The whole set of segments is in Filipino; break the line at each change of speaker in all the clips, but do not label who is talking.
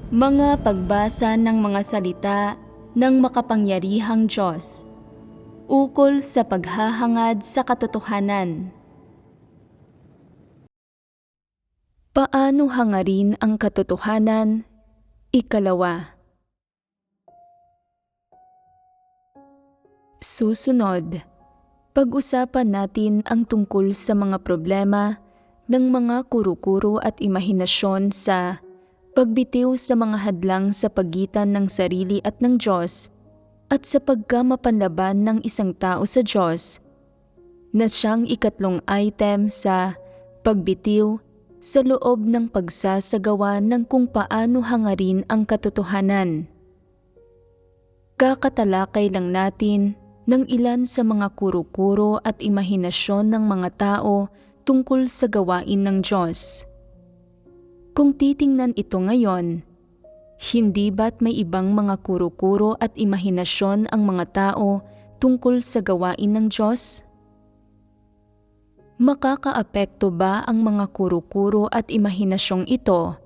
Mga pagbasa ng mga salita ng makapangyarihang Diyos, ukol sa paghahangad sa katotohanan. Paano hangarin ang katotohanan? Ikalawa. Susunod, pag-usapan natin ang tungkol sa mga problema ng mga kuro-kuro at imahinasyon sa pagbitiw sa mga hadlang sa pagitan ng sarili at ng Diyos at sa pagkamapanlaban ng isang tao sa Diyos, na siyang ikatlong item sa pagbitiw sa loob ng pagsasagawa ng kung paano hangarin ang katotohanan. Kakatalakay lang natin ng ilan sa mga kuro-kuro at imahinasyon ng mga tao tungkol sa gawain ng Diyos. Kung titingnan ito ngayon, hindi ba't may ibang mga kuro-kuro at imahinasyon ang mga tao tungkol sa gawain ng Diyos? Makakaapekto ba ang mga kuro-kuro at imahinasyong ito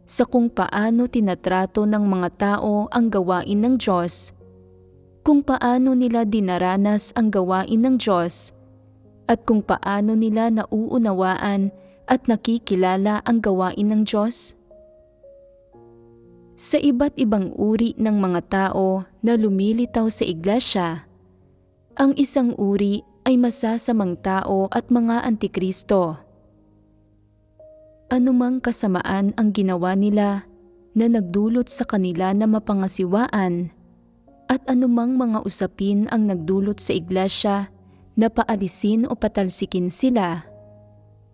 sa kung paano tinatrato ng mga tao ang gawain ng Diyos, kung paano nila dinaranas ang gawain ng Diyos, at kung paano nila nauunawaan at nakikilala ang gawain ng Diyos? Sa iba't ibang uri ng mga tao na lumilitaw sa iglesia, ang isang uri ay masasamang tao at mga antikristo. Anumang kasamaan ang ginawa nila na nagdulot sa kanila na mapangasiwaan, at anumang mga usapin ang nagdulot sa iglesia na paalisin o patalsikin sila,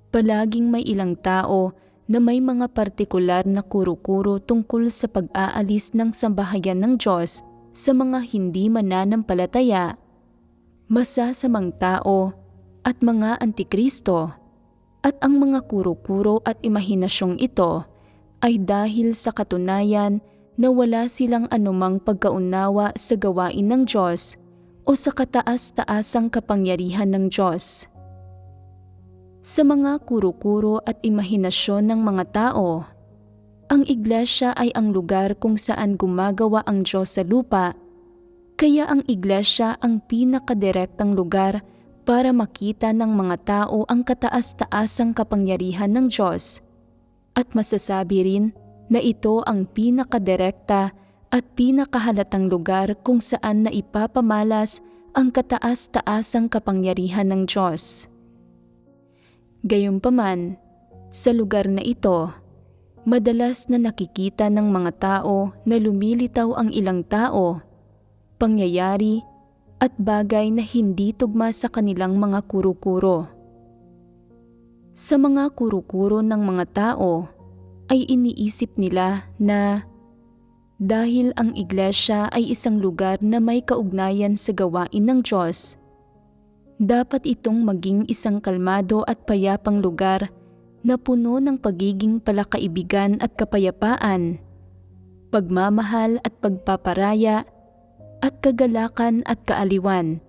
palaging may ilang tao na may mga partikular na kuro-kuro tungkol sa pag-aalis ng sambahayan ng Diyos sa mga hindi mananampalataya, masasamang tao at mga antikristo, at ang mga kuro-kuro at imahinasyong ito ay dahil sa katunayan na wala silang anumang pagkaunawa sa gawain ng Diyos o sa kataas-taasang kapangyarihan ng Diyos. Sa mga kuro-kuro at imahinasyon ng mga tao, ang iglesia ay ang lugar kung saan gumagawa ang Diyos sa lupa, kaya ang iglesia ang pinakadirektang lugar para makita ng mga tao ang kataas-taasang kapangyarihan ng Diyos, at masasabi rin na ito ang pinakadirekta at pinakahalatang lugar kung saan naipapamalas ang kataas-taasang kapangyarihan ng Diyos. Gayunpaman, sa lugar na ito, madalas na nakikita ng mga tao na lumilitaw ang ilang tao, pangyayari at bagay na hindi tugma sa kanilang mga kuro-kuro. Sa mga kuro-kuro ng mga tao ay iniisip nila na dahil ang iglesia ay isang lugar na may kaugnayan sa gawain ng Diyos, dapat itong maging isang kalmado at payapang lugar na puno ng pagiging palakaibigan at kapayapaan, pagmamahal at pagpaparaya, at kagalakan at kaaliwan.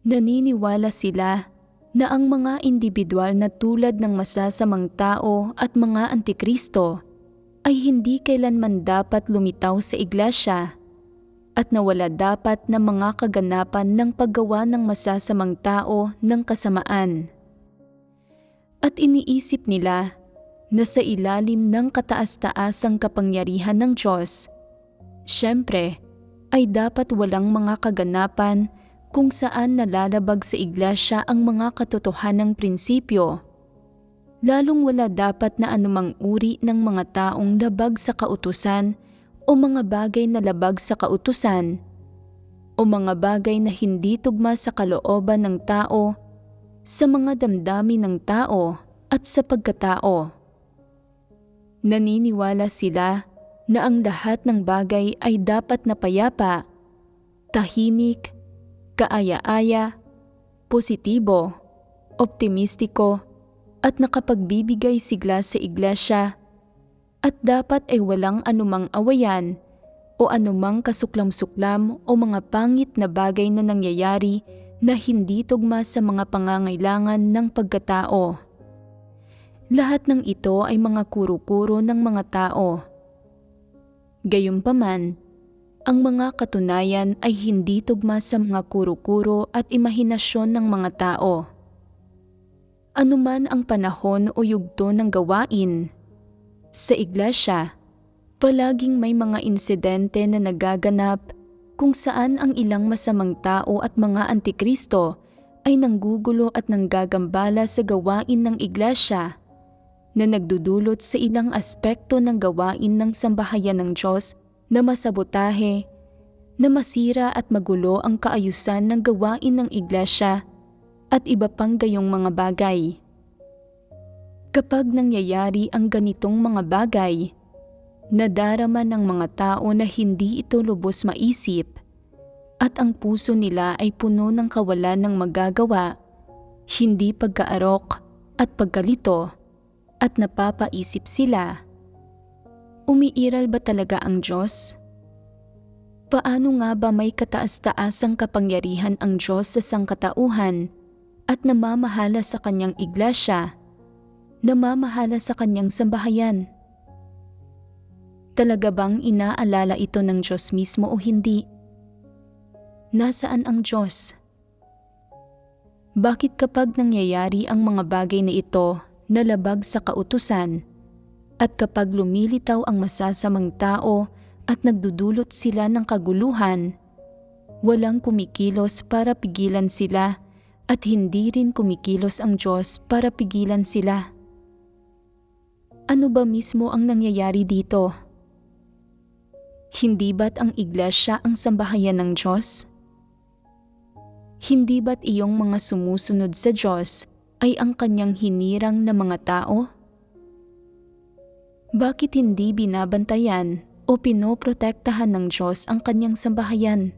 Naniniwala sila na ang mga individual na tulad ng masasamang tao at mga antikristo ay hindi kailanman dapat lumitaw sa iglesia, at nawala dapat na mga kaganapan ng paggawa ng masasamang tao ng kasamaan. At iniisip nila na sa ilalim ng kataas-taasang kapangyarihan ng Diyos, syempre ay dapat walang mga kaganapan kung saan nalalabag sa iglesia ang mga katotohanang prinsipyo, lalong wala dapat na anumang uri ng mga taong labag sa kautusan o mga bagay na labag sa kautusan, o mga bagay na hindi tugma sa kalooban ng tao, sa mga damdamin ng tao at sa pagkatao. Naniniwala sila na ang lahat ng bagay ay dapat na payapa, tahimik, kaaya-aya, positibo, optimistiko, at nakapagbibigay sigla sa iglesia, at dapat ay walang anumang awayan o anumang kasuklam-suklam o mga pangit na bagay na nangyayari na hindi tugma sa mga pangangailangan ng pagkatao. Lahat ng ito ay mga kuro-kuro ng mga tao, Gayunpaman, ang mga katunayan ay hindi tugma sa mga kuro-kuro at imahinasyon ng mga tao. Anuman ang panahon o yugto ng gawain, sa iglesia, palaging may mga insidente na nagaganap kung saan ang ilang masamang tao at mga antikristo ay nanggugulo at nanggagambala sa gawain ng iglesia na nagdudulot sa ilang aspekto ng gawain ng sambahayan ng Diyos na masabotahe, na masira at magulo ang kaayusan ng gawain ng iglesia at iba pang gayong mga bagay. Kapag nangyayari ang ganitong mga bagay, nadarama ng mga tao na hindi ito lubos maisip at ang puso nila ay puno ng kawalan ng magagawa, hindi pagkaarok at pagkalito, at napapaisip sila, umiiral ba talaga ang Diyos? Paano nga ba may kataas-taasang kapangyarihan ang Diyos sa sangkatauhan at namamahala sa kanyang iglesia, namamahala sa kanyang sambahayan? Talaga bang inaalala ito ng Diyos mismo o hindi? Nasaan ang Diyos? Bakit kapag nangyayari ang mga bagay na ito na labag sa kautusan at kapag lumilitaw ang masasamang tao at nagdudulot sila ng kaguluhan, walang kumikilos para pigilan sila at hindi rin kumikilos ang Diyos para pigilan sila? Ano ba mismo ang nangyayari dito? Hindi ba't ang iglesia ang sambahayan ng Diyos? Hindi ba't iyong mga sumusunod sa Diyos ay ang kanyang hinirang na mga tao? Bakit hindi binabantayan o pinoprotektahan ng Diyos ang kanyang sambahayan?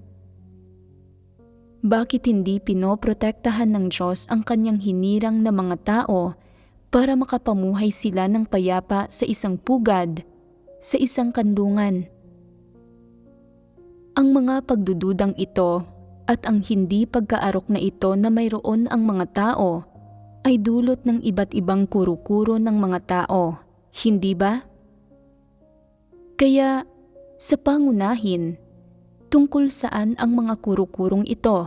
Bakit hindi pinoprotektahan ng Diyos ang kanyang hinirang na mga tao para makapamuhay sila ng payapa sa isang pugad, sa isang kanlungan? Ang mga pagdududang ito at ang hindi pagkaarok na ito na mayroon ang mga tao ay dulot ng iba't ibang kuro-kuro ng mga tao, hindi ba? Kaya, sa pangunahin, tungkol saan ang mga kuro-kurong ito?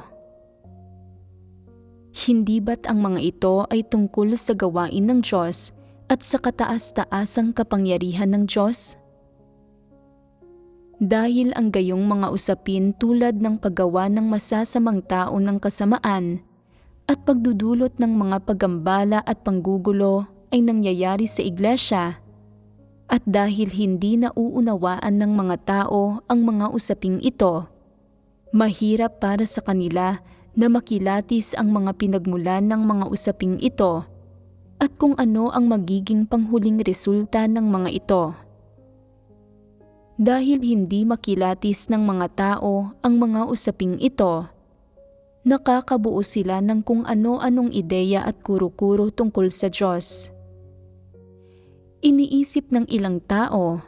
Hindi ba't ang mga ito ay tungkol sa gawain ng Diyos at sa kataas-taasang kapangyarihan ng Diyos? Dahil ang gayong mga usapin tulad ng paggawa ng masasamang tao ng kasamaan at pagdudulot ng mga paggambala at panggugulo ay nangyayari sa iglesia, at dahil hindi nauunawaan ng mga tao ang mga usaping ito, mahirap para sa kanila na makilatis ang mga pinagmulan ng mga usaping ito at kung ano ang magiging panghuling resulta ng mga ito. Dahil hindi makilatis ng mga tao ang mga usaping ito, nakakabuo sila ng kung ano-anong ideya at kuro-kuro tungkol sa Diyos. Iniisip ng ilang tao,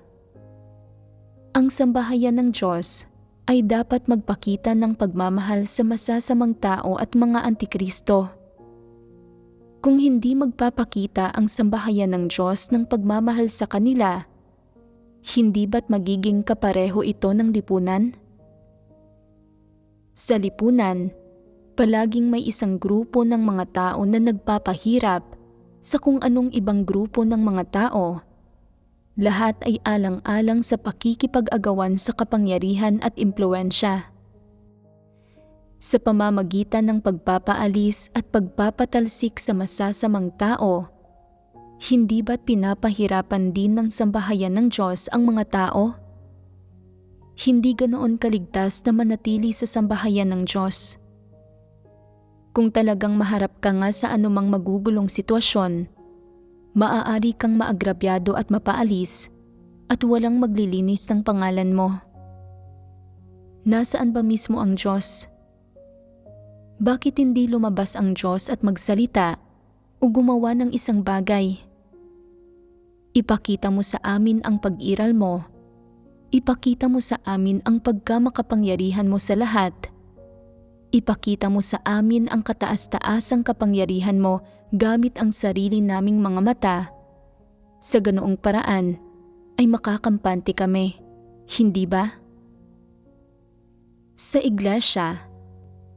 ang sambahayan ng Diyos ay dapat magpakita ng pagmamahal sa masasamang tao at mga antikristo. Kung hindi magpapakita ang sambahayan ng Diyos ng pagmamahal sa kanila, hindi ba't magiging kapareho ito ng lipunan? Sa lipunan, palaging may isang grupo ng mga tao na nagpapahirap sa kung anong ibang grupo ng mga tao. Lahat ay alang-alang sa pakikipag-agawan sa kapangyarihan at impluwensya. Sa pamamagitan ng pagpapaalis at pagpapatalsik sa masasamang tao, hindi ba't pinapahirapan din ng sambahayan ng Diyos ang mga tao? Hindi ganoon kaligtas na manatili sa sambahayan ng Diyos. Kung talagang maharap ka nga sa anumang magugulong sitwasyon, maaari kang maagrabyado at mapaalis at walang maglilinis ng pangalan mo. Nasaan ba mismo ang Diyos? Bakit hindi lumabas ang Diyos at magsalita o gumawa ng isang bagay? Ipakita mo sa amin ang pag-iral mo. Ipakita mo sa amin ang pagkamakapangyarihan mo sa lahat. Ipakita mo sa amin ang kataas-taasang kapangyarihan mo gamit ang sarili naming mga mata. Sa ganoong paraan ay makakampante kami, Hindi ba? Sa iglesia,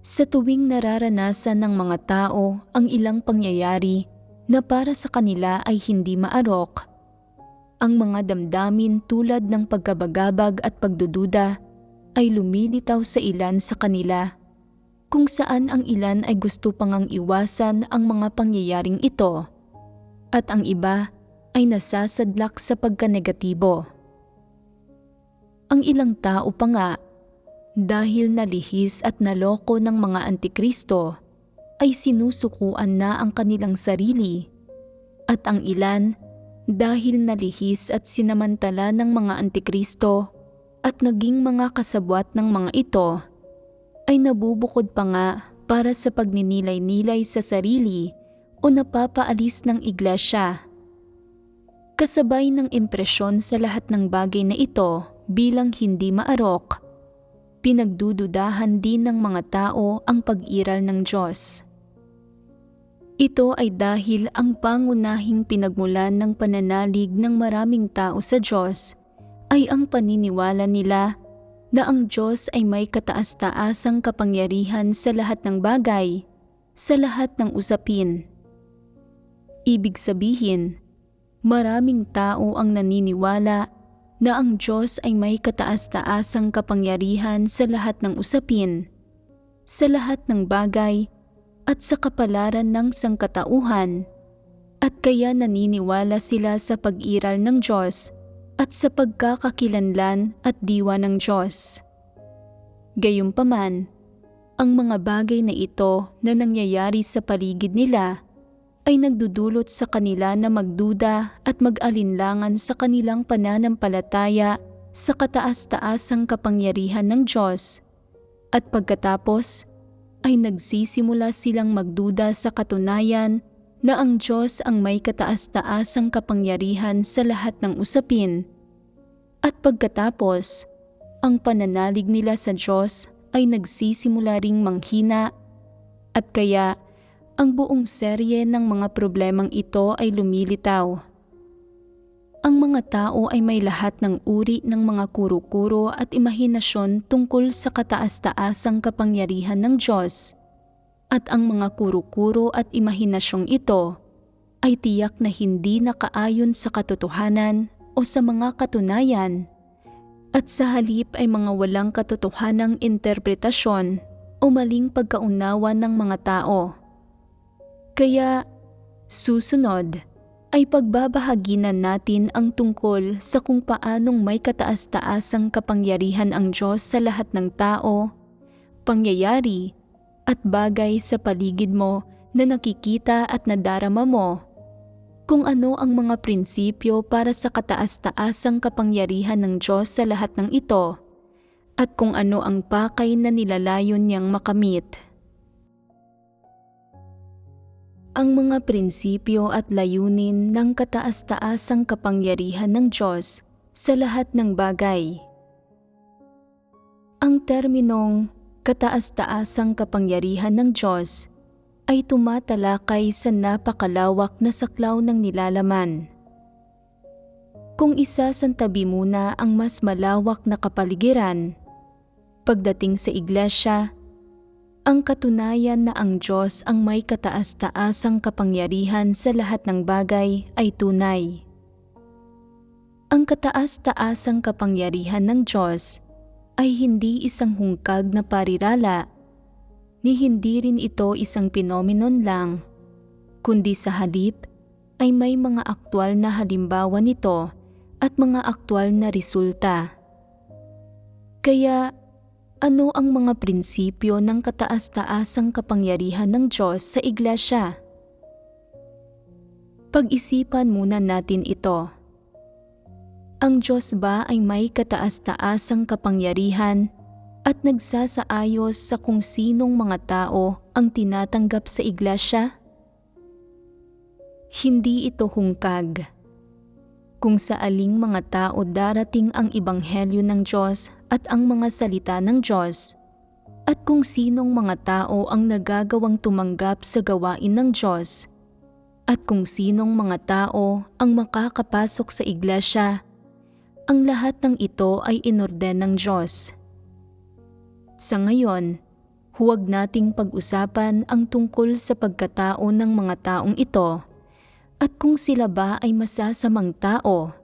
sa tuwing nararanasan ng mga tao ang ilang pangyayari na para sa kanila ay hindi maarok, ang mga damdamin tulad ng pagkabagabag at pagdududa ay lumilitaw sa ilan sa kanila, kung saan ang ilan ay gusto pang ang iwasan ang mga pangyayaring ito at ang iba ay nasasadlak sa pagkanegatibo. Ang ilang tao pa nga, dahil nalihis at naloko ng mga antikristo, ay sinusukuan na ang kanilang sarili, at ang ilan, dahil nalihis at sinamantala ng mga antikristo at naging mga kasabwat ng mga ito, ay nabubukod pa nga para sa pagninilay-nilay sa sarili o napapaalis ng iglesia. Kasabay ng impresyon sa lahat ng bagay na ito bilang hindi maarok, pinagdududahan din ng mga tao ang pag-iral ng Diyos. Ito ay dahil ang pangunahing pinagmulan ng pananalig ng maraming tao sa Diyos ay ang paniniwala nila na ang Diyos ay may kataas-taasang kapangyarihan sa lahat ng bagay, sa lahat ng usapin. Ibig sabihin, maraming tao ang naniniwala na ang Diyos ay may kataas-taasang kapangyarihan sa lahat ng usapin, sa lahat ng bagay, at sa kapalaran ng sangkatauhan, at kaya naniniwala sila sa pag-iral ng Diyos at sa pagkakakilanlan at diwa ng Diyos. Gayunpaman, ang mga bagay na ito na nangyayari sa paligid nila ay nagdudulot sa kanila na magduda at mag-alinlangan sa kanilang pananampalataya sa kataas-taasang kapangyarihan ng Diyos, at pagkatapos ay nagsisimula silang magduda sa katunayan na ang Diyos ang may kataas-taasang kapangyarihan sa lahat ng usapin. At pagkatapos, ang pananalig nila sa Diyos ay nagsisimula ring manghina, at kaya ang buong serye ng mga problemang ito ay lumilitaw. Ang mga tao ay may lahat ng uri ng mga kuro-kuro at imahinasyon tungkol sa kataas-taasang kapangyarihan ng Diyos. At ang mga kuro-kuro at imahinasyong ito ay tiyak na hindi nakaayon sa katotohanan o sa mga katunayan, at sa halip ay mga walang katotohanang interpretasyon o maling pagkaunawa ng mga tao. Kaya, susunod ay pagbabahaginan natin ang tungkol sa kung paanong may kataas-taasang kapangyarihan ang Diyos sa lahat ng tao, pangyayari, at bagay sa paligid mo na nakikita at nadarama mo, kung ano ang mga prinsipyo para sa kataas-taasang kapangyarihan ng Diyos sa lahat ng ito, at kung ano ang pakay na nilalayon niyang makamit. Ang mga prinsipyo at layunin ng kataas-taasang kapangyarihan ng Diyos sa lahat ng bagay. Ang terminong kataas-taasang kapangyarihan ng Diyos ay tumatalakay sa napakalawak na saklaw ng nilalaman. Kung isasantabi muna ang mas malawak na kapaligiran, pagdating sa iglesia, ang katunayan na ang Diyos ang may kataas-taasang kapangyarihan sa lahat ng bagay ay tunay. Ang kataas-taasang kapangyarihan ng Diyos ay hindi isang hungkag na parirala, ni hindi rin ito isang phenomenon lang, kundi sa halip ay may mga aktwal na halimbawa nito at mga aktwal na resulta. Kaya, ano ang mga prinsipyo ng kataas-taasang kapangyarihan ng Diyos sa iglesia? Pag-isipan muna natin ito. Ang Diyos ba ay may kataas-taasang kapangyarihan at nagsasaayos sa kung sinong mga tao ang tinatanggap sa iglesia? Hindi ito hungkag. Kung sa aling mga tao darating ang ebanghelyo ng Diyos at ang mga salita ng Diyos, at kung sinong mga tao ang nagagawang tumanggap sa gawain ng Diyos, at kung sinong mga tao ang makakapasok sa iglesia, Ang lahat ng ito ay inorden ng Diyos. Sa ngayon, huwag nating pag-usapan ang tungkol sa pagkatao ng mga taong ito at kung sila ba ay masasamang tao.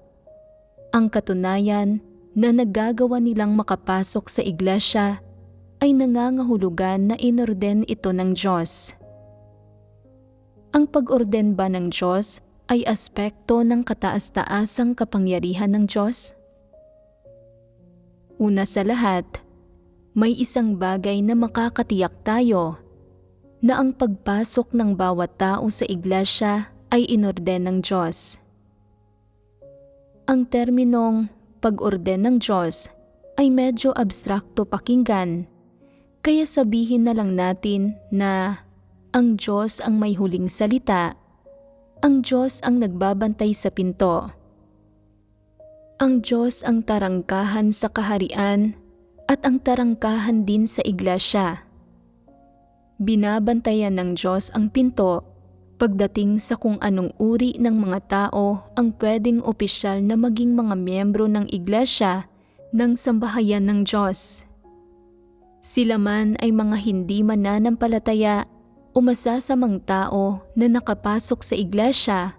Ang katunayan na nagagawa nilang makapasok sa iglesia ay nangangahulugan na inorden ito ng Diyos. Ang pag-orden ba ng Diyos ay aspekto ng kataas-taasang kapangyarihan ng Diyos? Una sa lahat, may isang bagay na makakatiyak tayo na ang pagpasok ng bawat tao sa iglesia ay inorden ng Diyos. Ang terminong pag-orden ng Diyos ay medyo abstrakto pakinggan, kaya sabihin na lang natin na ang Diyos ang may huling salita, ang Diyos ang nagbabantay sa pinto. Ang Diyos ang tarangkahan sa kaharian at ang tarangkahan din sa iglesia. Binabantayan ng Diyos ang pinto pagdating sa kung anong uri ng mga tao ang pwedeng opisyal na maging mga miyembro ng iglesia ng sambahayan ng Diyos. Sila man ay mga hindi mananampalataya o masasamang tao na nakapasok sa iglesia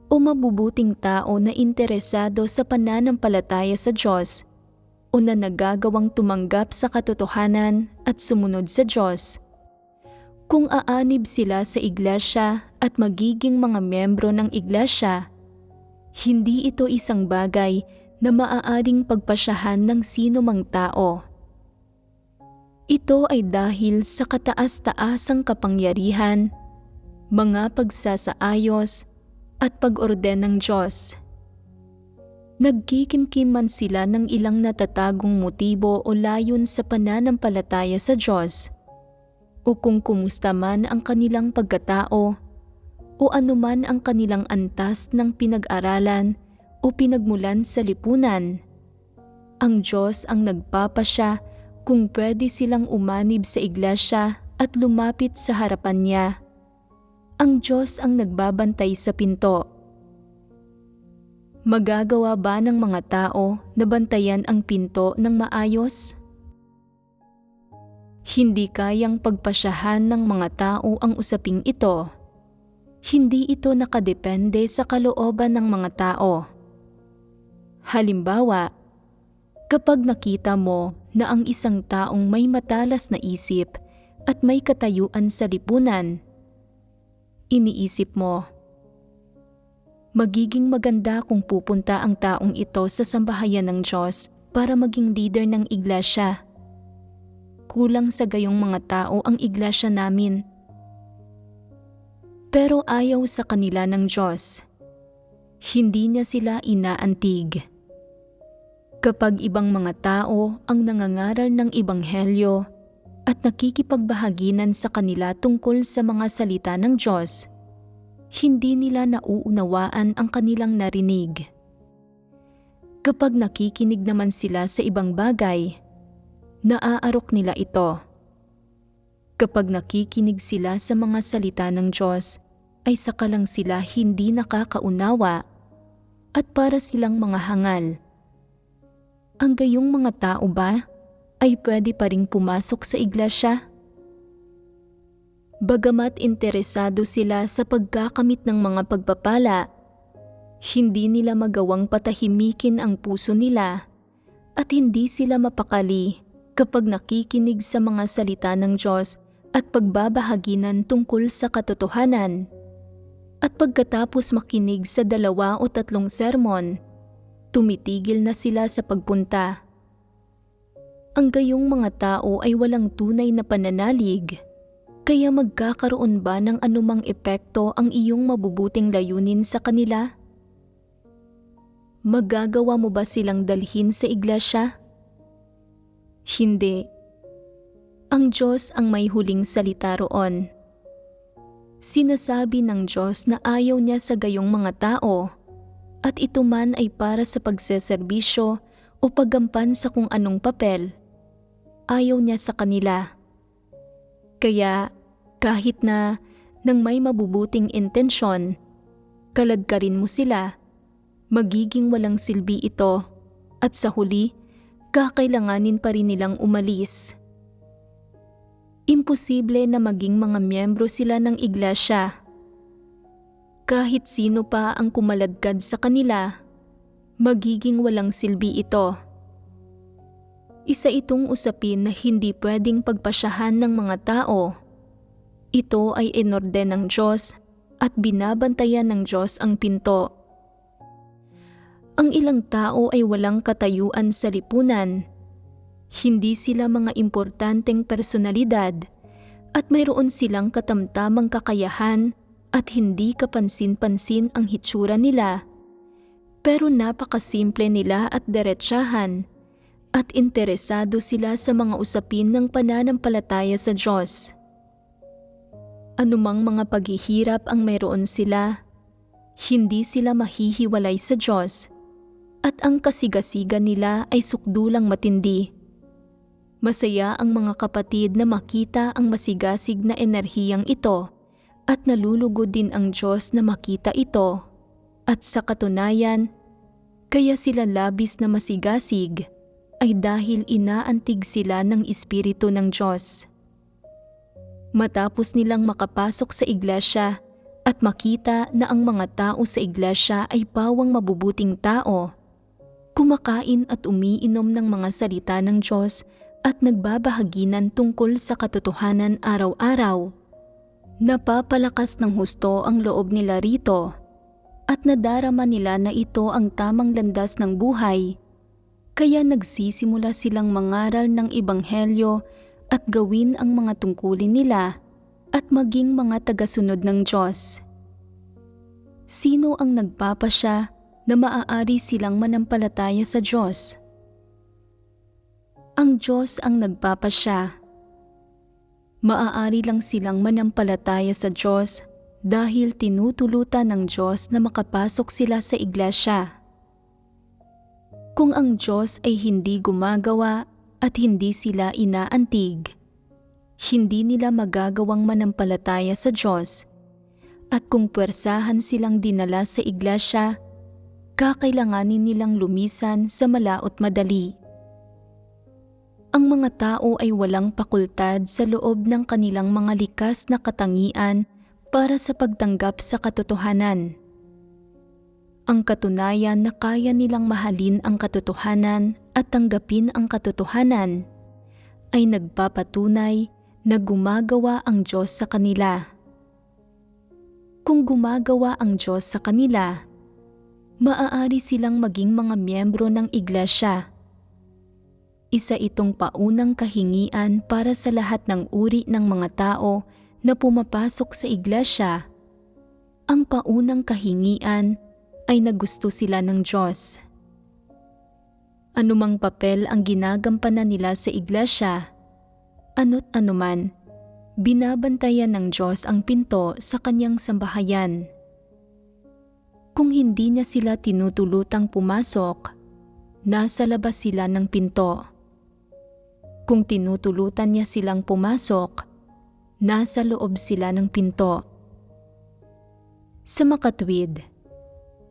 o mabubuting tao na interesado sa pananampalataya sa Diyos o na nagagawang tumanggap sa katotohanan at sumunod sa Diyos. Kung aanib sila sa iglesia at magiging mga miyembro ng iglesia, hindi ito isang bagay na maaaring pagpasyahan ng sino mang tao. Ito ay dahil sa kataas-taasang kapangyarihan, mga pagsasaayos at pag-orden ng Diyos. Nagkikimkim man sila ng ilang natatagong motibo o layon sa pananampalataya sa Diyos, o kung kumusta man ang kanilang pagkatao, o anuman ang kanilang antas ng pinag-aralan o pinagmulan sa lipunan, ang Diyos ang nagpapasya kung pwede silang umanib sa iglesia at lumapit sa harapan niya. Ang Diyos ang nagbabantay sa pinto. Magagawa ba ng mga tao na bantayan ang pinto ng maayos? Hindi kayang pagpasyahan ng mga tao ang usaping ito. Hindi ito nakadepende sa kalooban ng mga tao. Halimbawa, kapag nakita mo na ang isang taong may matalas na isip at may katayuan sa lipunan, iniisip mo, magiging maganda kung pupunta ang taong ito sa sambahayan ng Diyos para maging leader ng iglesia. Kulang sa gayong mga tao ang iglesia namin. Pero ayaw sa kanila ng Diyos. Hindi niya sila inaantig. Kapag ibang mga tao ang nangangaral ng ebanghelyo at nakikipagbahaginan sa kanila tungkol sa mga salita ng Diyos, hindi nila nauunawaan ang kanilang narinig. Kapag nakikinig naman sila sa ibang bagay, naaarok nila ito. Kapag nakikinig sila sa mga salita ng Diyos, ay saka lang sila hindi nakakaunawa at para silang mga hangal. Ang gayong mga tao ba ay pwede pa ring pumasok sa iglesia? Bagamat interesado sila sa pagkakamit ng mga pagpapala, hindi nila magawang patahimikin ang puso nila at hindi sila mapakali kapag nakikinig sa mga salita ng Diyos at pagbabahaginan tungkol sa katotohanan. At pagkatapos makinig sa 2 o 3 sermon, tumitigil na sila sa pagpunta. Ang gayong mga tao ay walang tunay na pananalig, kaya magkakaroon ba ng anumang epekto ang iyong mabubuting layunin sa kanila? Magagawa mo ba silang dalhin sa iglesia? Hindi. Ang Diyos ang may huling salita roon. Sinasabi ng Diyos na ayaw niya sa gayong mga tao, at ito man ay para sa pagseserbisyo o paggampan sa kung anong papel. Ayaw niya sa kanila. Kaya kahit na nang may mabubuting intensyon, kaladkarin mo sila, magiging walang silbi ito at sa huli, kakailanganin pa rin nilang umalis. Imposible na maging mga miyembro sila ng iglesia. Kahit sino pa ang kumaladkad sa kanila, magiging walang silbi ito. Isa itong usapin na hindi pwedeng pagpasyahan ng mga tao. Ito ay inorden ng Diyos at binabantayan ng Diyos ang pinto. Ang ilang tao ay walang katayuan sa lipunan. Hindi sila mga importanteng personalidad at mayroon silang katamtamang kakayahan at hindi kapansin-pansin ang hitsura nila. Pero napakasimple nila at diretsahan at interesado sila sa mga usapin ng pananampalataya sa Diyos. Anumang mga paghihirap ang mayroon sila, hindi sila mahihiwalay sa Diyos at ang kasigasigan nila ay sukdulang matindi. Masaya ang mga kapatid na makita ang masigasig na enerhiyang ito at nalulugod din ang Diyos na makita ito. At sa katunayan, kaya sila labis na masigasig ay dahil inaantig sila ng Espiritu ng Diyos. Matapos nilang makapasok sa iglesia at makita na ang mga tao sa iglesia ay pawang mabubuting tao, kumakain at umiinom ng mga salita ng Diyos at nagbabahaginan tungkol sa katotohanan araw-araw. Napapalakas ng husto ang loob nila rito at nadarama nila na ito ang tamang landas ng buhay. Kaya nagsisimula silang mangaral ng ebanghelyo at gawin ang mga tungkulin nila at maging mga tagasunod ng Diyos. Sino ang nagpapasya na maaari silang manampalataya sa Diyos? Ang Diyos ang nagpapasya. Maaari lang silang manampalataya sa Diyos dahil tinutulutan ng Diyos na makapasok sila sa iglesia. Kung ang Diyos ay hindi gumagawa at hindi sila inaantig, hindi nila magagawang manampalataya sa Diyos. At kung puwersahan silang dinala sa iglesia, kakailanganin nilang lumisan sa malaot madali. Ang mga tao ay walang pakultad sa loob ng kanilang mga likas na katangian para sa pagtanggap sa katotohanan. Ang katunayan na kaya nilang mahalin ang katotohanan at tanggapin ang katotohanan ay nagpapatunay na gumagawa ang Diyos sa kanila. Kung gumagawa ang Diyos sa kanila, maaari silang maging mga miyembro ng iglesia. Isa itong paunang kahingian para sa lahat ng uri ng mga tao na pumapasok sa iglesia. Ang paunang kahingian ay nagusto sila ng Diyos. Anumang papel ang ginagampanan nila sa iglesia, ano't anuman, binabantayan ng Diyos ang pinto sa kanyang sambahayan. Kung hindi niya sila tinutulutang pumasok, nasa labas sila ng pinto. Kung tinutulutan niya silang pumasok, nasa loob sila ng pinto. Sa makatwid,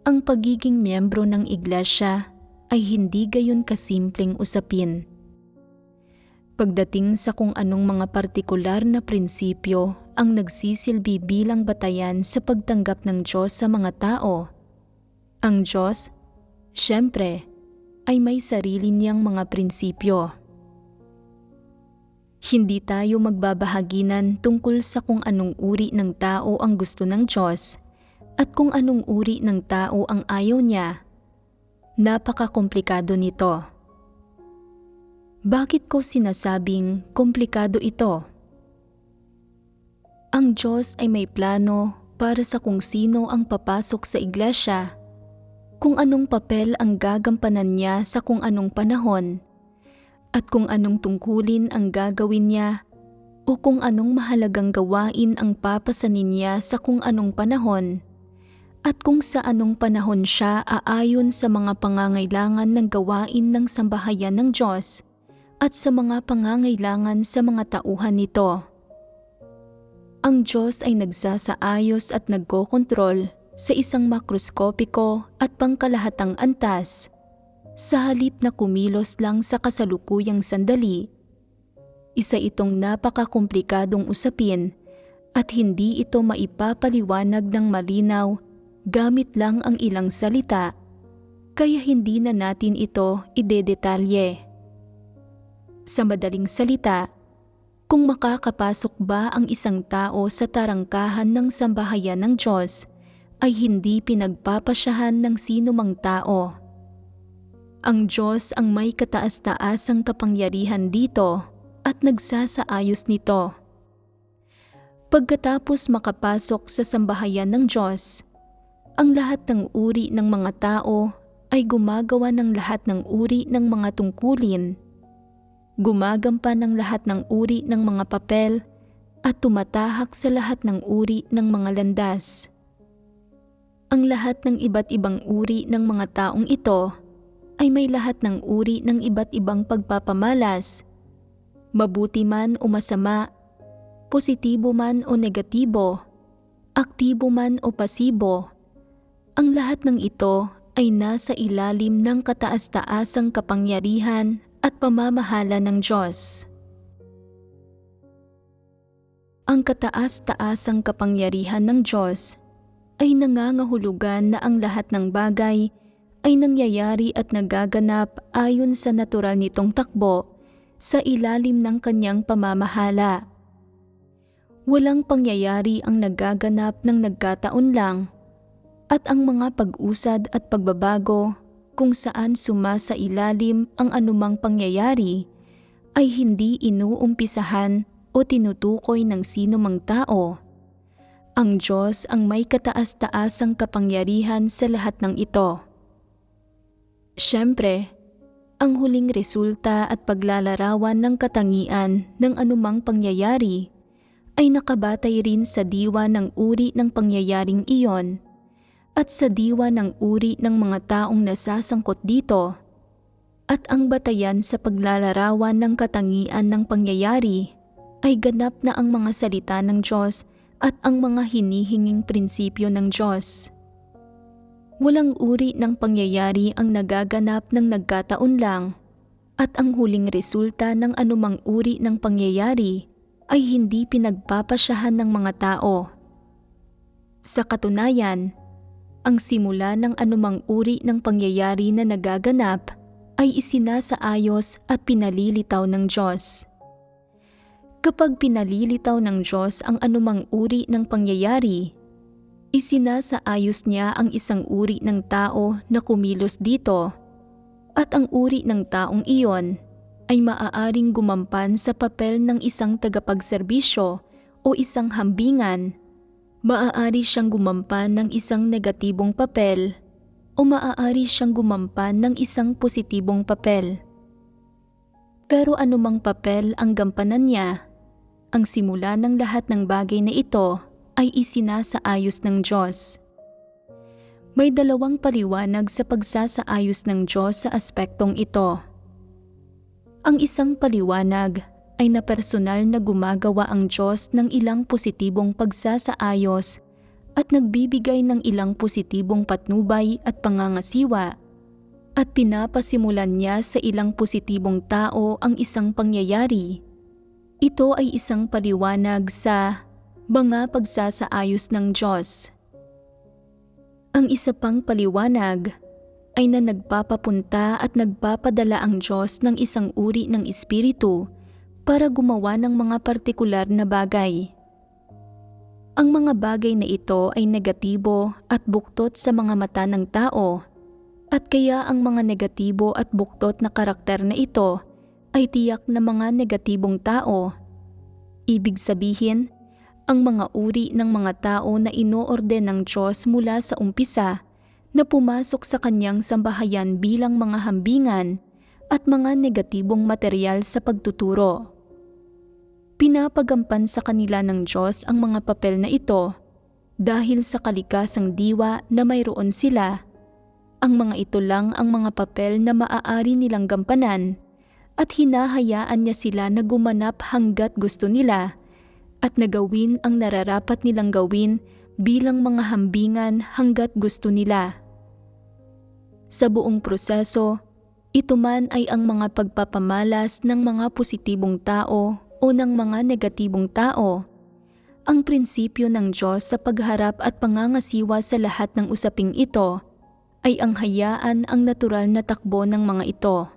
ang pagiging miyembro ng iglesia ay hindi gayon kasimpleng usapin. Pagdating sa kung anong mga partikular na prinsipyo ang nagsisilbi bilang batayan sa pagtanggap ng Diyos sa mga tao, ang Diyos, siyempre, ay may sarili niyang mga prinsipyo. Hindi tayo magbabahaginan tungkol sa kung anong uri ng tao ang gusto ng Diyos at kung anong uri ng tao ang ayaw niya. Napakakomplikado nito. Bakit ko sinasabing komplikado ito? Ang Diyos ay may plano para sa kung sino ang papasok sa iglesia, kung anong papel ang gagampanan niya sa kung anong panahon, at kung anong tungkulin ang gagawin niya o kung anong mahalagang gawain ang papasanin niya sa kung anong panahon at kung sa anong panahon siya aayon sa mga pangangailangan ng gawain ng sambahayan ng Diyos at sa mga pangangailangan sa mga tauhan nito. Ang Diyos ay nagsasaayos at nagkokontrol sa isang makroskopiko at pangkalahatang antas sa halip na kumilos lang sa kasalukuyang sandali. Isa itong napakakomplikadong usapin at hindi ito maipapaliwanag ng malinaw gamit lang ang ilang salita, kaya hindi na natin ito idedetalye. Sa madaling salita, kung makakapasok ba ang isang tao sa tarangkahan ng sambahayan ng Diyos, ay hindi pinagpapasyahan ng sinumang tao. Ang Diyos ang may kataas-taasang kapangyarihan dito at nagsasaayos nito. Pagkatapos makapasok sa sambahayan ng Diyos, ang lahat ng uri ng mga tao ay gumagawa ng lahat ng uri ng mga tungkulin, gumagampan ng lahat ng uri ng mga papel at tumatahak sa lahat ng uri ng mga landas. Ang lahat ng iba't ibang uri ng mga taong ito ay may lahat ng uri ng iba't ibang pagpapamalas, mabuti man o masama, positibo man o negatibo, aktibo man o pasibo. Ang lahat ng ito ay nasa ilalim ng kataas-taasang kapangyarihan at pamamahala ng Diyos. Ang kataas-taasang kapangyarihan ng Diyos ay nangangahulugan na ang lahat ng bagay ay nangyayari at nagaganap ayon sa natural nitong takbo sa ilalim ng kanyang pamamahala. Walang pangyayari ang nagaganap ng nagkataon lang, at ang mga pag-usad at pagbabago kung saan sumasailalim ang anumang pangyayari ay hindi inuumpisahan o tinutukoy ng sinumang tao. Ang Diyos ang may kataas-taasang kapangyarihan sa lahat ng ito. Siyempre, ang huling resulta at paglalarawan ng katangian ng anumang pangyayari ay nakabatay rin sa diwa ng uri ng pangyayaring iyon at sa diwa ng uri ng mga taong nasasangkot dito, at ang batayan sa paglalarawan ng katangian ng pangyayari ay ganap na ang mga salita ng Diyos at ang mga hinihinging prinsipyo ng Diyos. Walang uri ng pangyayari ang nagaganap ng nagkataon lang, at ang huling resulta ng anumang uri ng pangyayari ay hindi pinagpapasyahan ng mga tao. Sa katunayan, ang simula ng anumang uri ng pangyayari na nagaganap ay isinasaayos at pinalilitaw ng Diyos. Kapag pinalilitaw ng Diyos ang anumang uri ng pangyayari, isinasaayos niya ang isang uri ng tao na kumilos dito, at ang uri ng taong iyon ay maaaring gumampan sa papel ng isang tagapagserbisyo o isang hambingan, maaari siyang gumampan ng isang negatibong papel, o maaari siyang gumampan ng isang positibong papel. Pero anumang papel ang gampanan niya, ang simula ng lahat ng bagay na ito ay isinasaayos ng Diyos. May dalawang paliwanag sa pagsasaayos ng Diyos sa aspektong ito. Ang isang paliwanag ay na personal na gumagawa ang Diyos ng ilang positibong pagsasaayos at nagbibigay ng ilang positibong patnubay at pangangasiwa, at pinapasimulan niya sa ilang positibong tao ang isang pangyayari. Ito ay isang paliwanag sa mga pagsasaayos ng Diyos. Ang isa pang paliwanag ay na nagpapapunta at nagpapadala ang Diyos ng isang uri ng espiritu para gumawa ng mga partikular na bagay. Ang mga bagay na ito ay negatibo at buktot sa mga mata ng tao, at kaya ang mga negatibo at buktot na karakter na ito ay tiyak na mga negatibong tao. Ibig sabihin, ang mga uri ng mga tao na inoorden ng Diyos mula sa umpisa na pumasok sa kanyang sambahayan bilang mga hambingan at mga negatibong material sa pagtuturo. Pinapagampan sa kanila ng Diyos ang mga papel na ito dahil sa kalikasang diwa na mayroon sila. Ang mga ito lang ang mga papel na maaari nilang gampanan, at hinahayaan niya sila na gumanap hanggat gusto nila at nagawin ang nararapat nilang gawin bilang mga hambingan hanggat gusto nila. Sa buong proseso, Ito man ay ang mga pagpapamalas ng mga positibong tao o ng mga negatibong tao. Ang prinsipyo ng Diyos sa pagharap at pangangasiwa sa lahat ng usaping ito ay ang hayaan ang natural na takbo ng mga ito.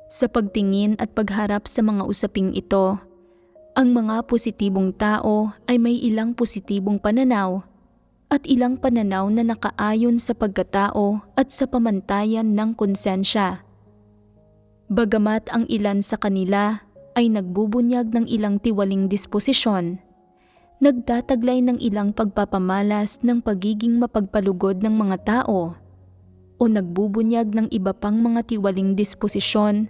Sa pagtingin at pagharap sa mga usaping ito, ang mga positibong tao ay may ilang positibong pananaw at ilang pananaw na nakaayon sa pagkatao at sa pamantayan ng konsensya. Bagamat ang ilan sa kanila ay nagbubunyag ng ilang tiwaling disposisyon, nagtataglay ng ilang pagpapamalas ng pagiging mapagpalugod ng mga tao o nagbubunyag ng iba pang mga tiwaling disposisyon,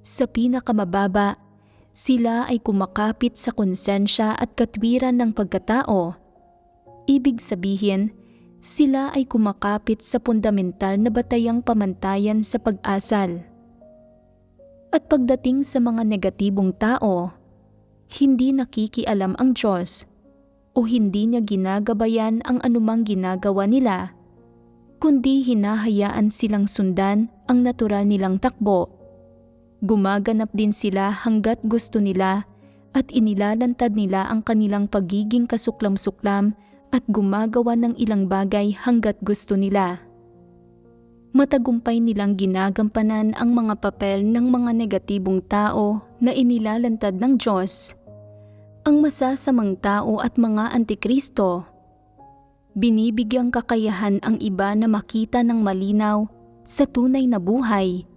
sa pinakamababa, sila ay kumakapit sa konsensya at katwiran ng pagkatao. Ibig sabihin, sila ay kumakapit sa fundamental na batayang pamantayan sa pag-asal. At pagdating sa mga negatibong tao, hindi nakikialam ang Diyos o hindi niya ginagabayan ang anumang ginagawa nila, kundi hinahayaan silang sundan ang natural nilang takbo. Gumaganap din sila hanggat gusto nila at inilalantad nila ang kanilang pagiging kasuklam-suklam at gumagawa ng ilang bagay hanggat gusto nila. Matagumpay nilang ginagampanan ang mga papel ng mga negatibong tao na inilalantad ng Diyos, ang masasamang tao at mga antikristo. Binibigyang kakayahan ang iba na makita ng malinaw sa tunay na buhay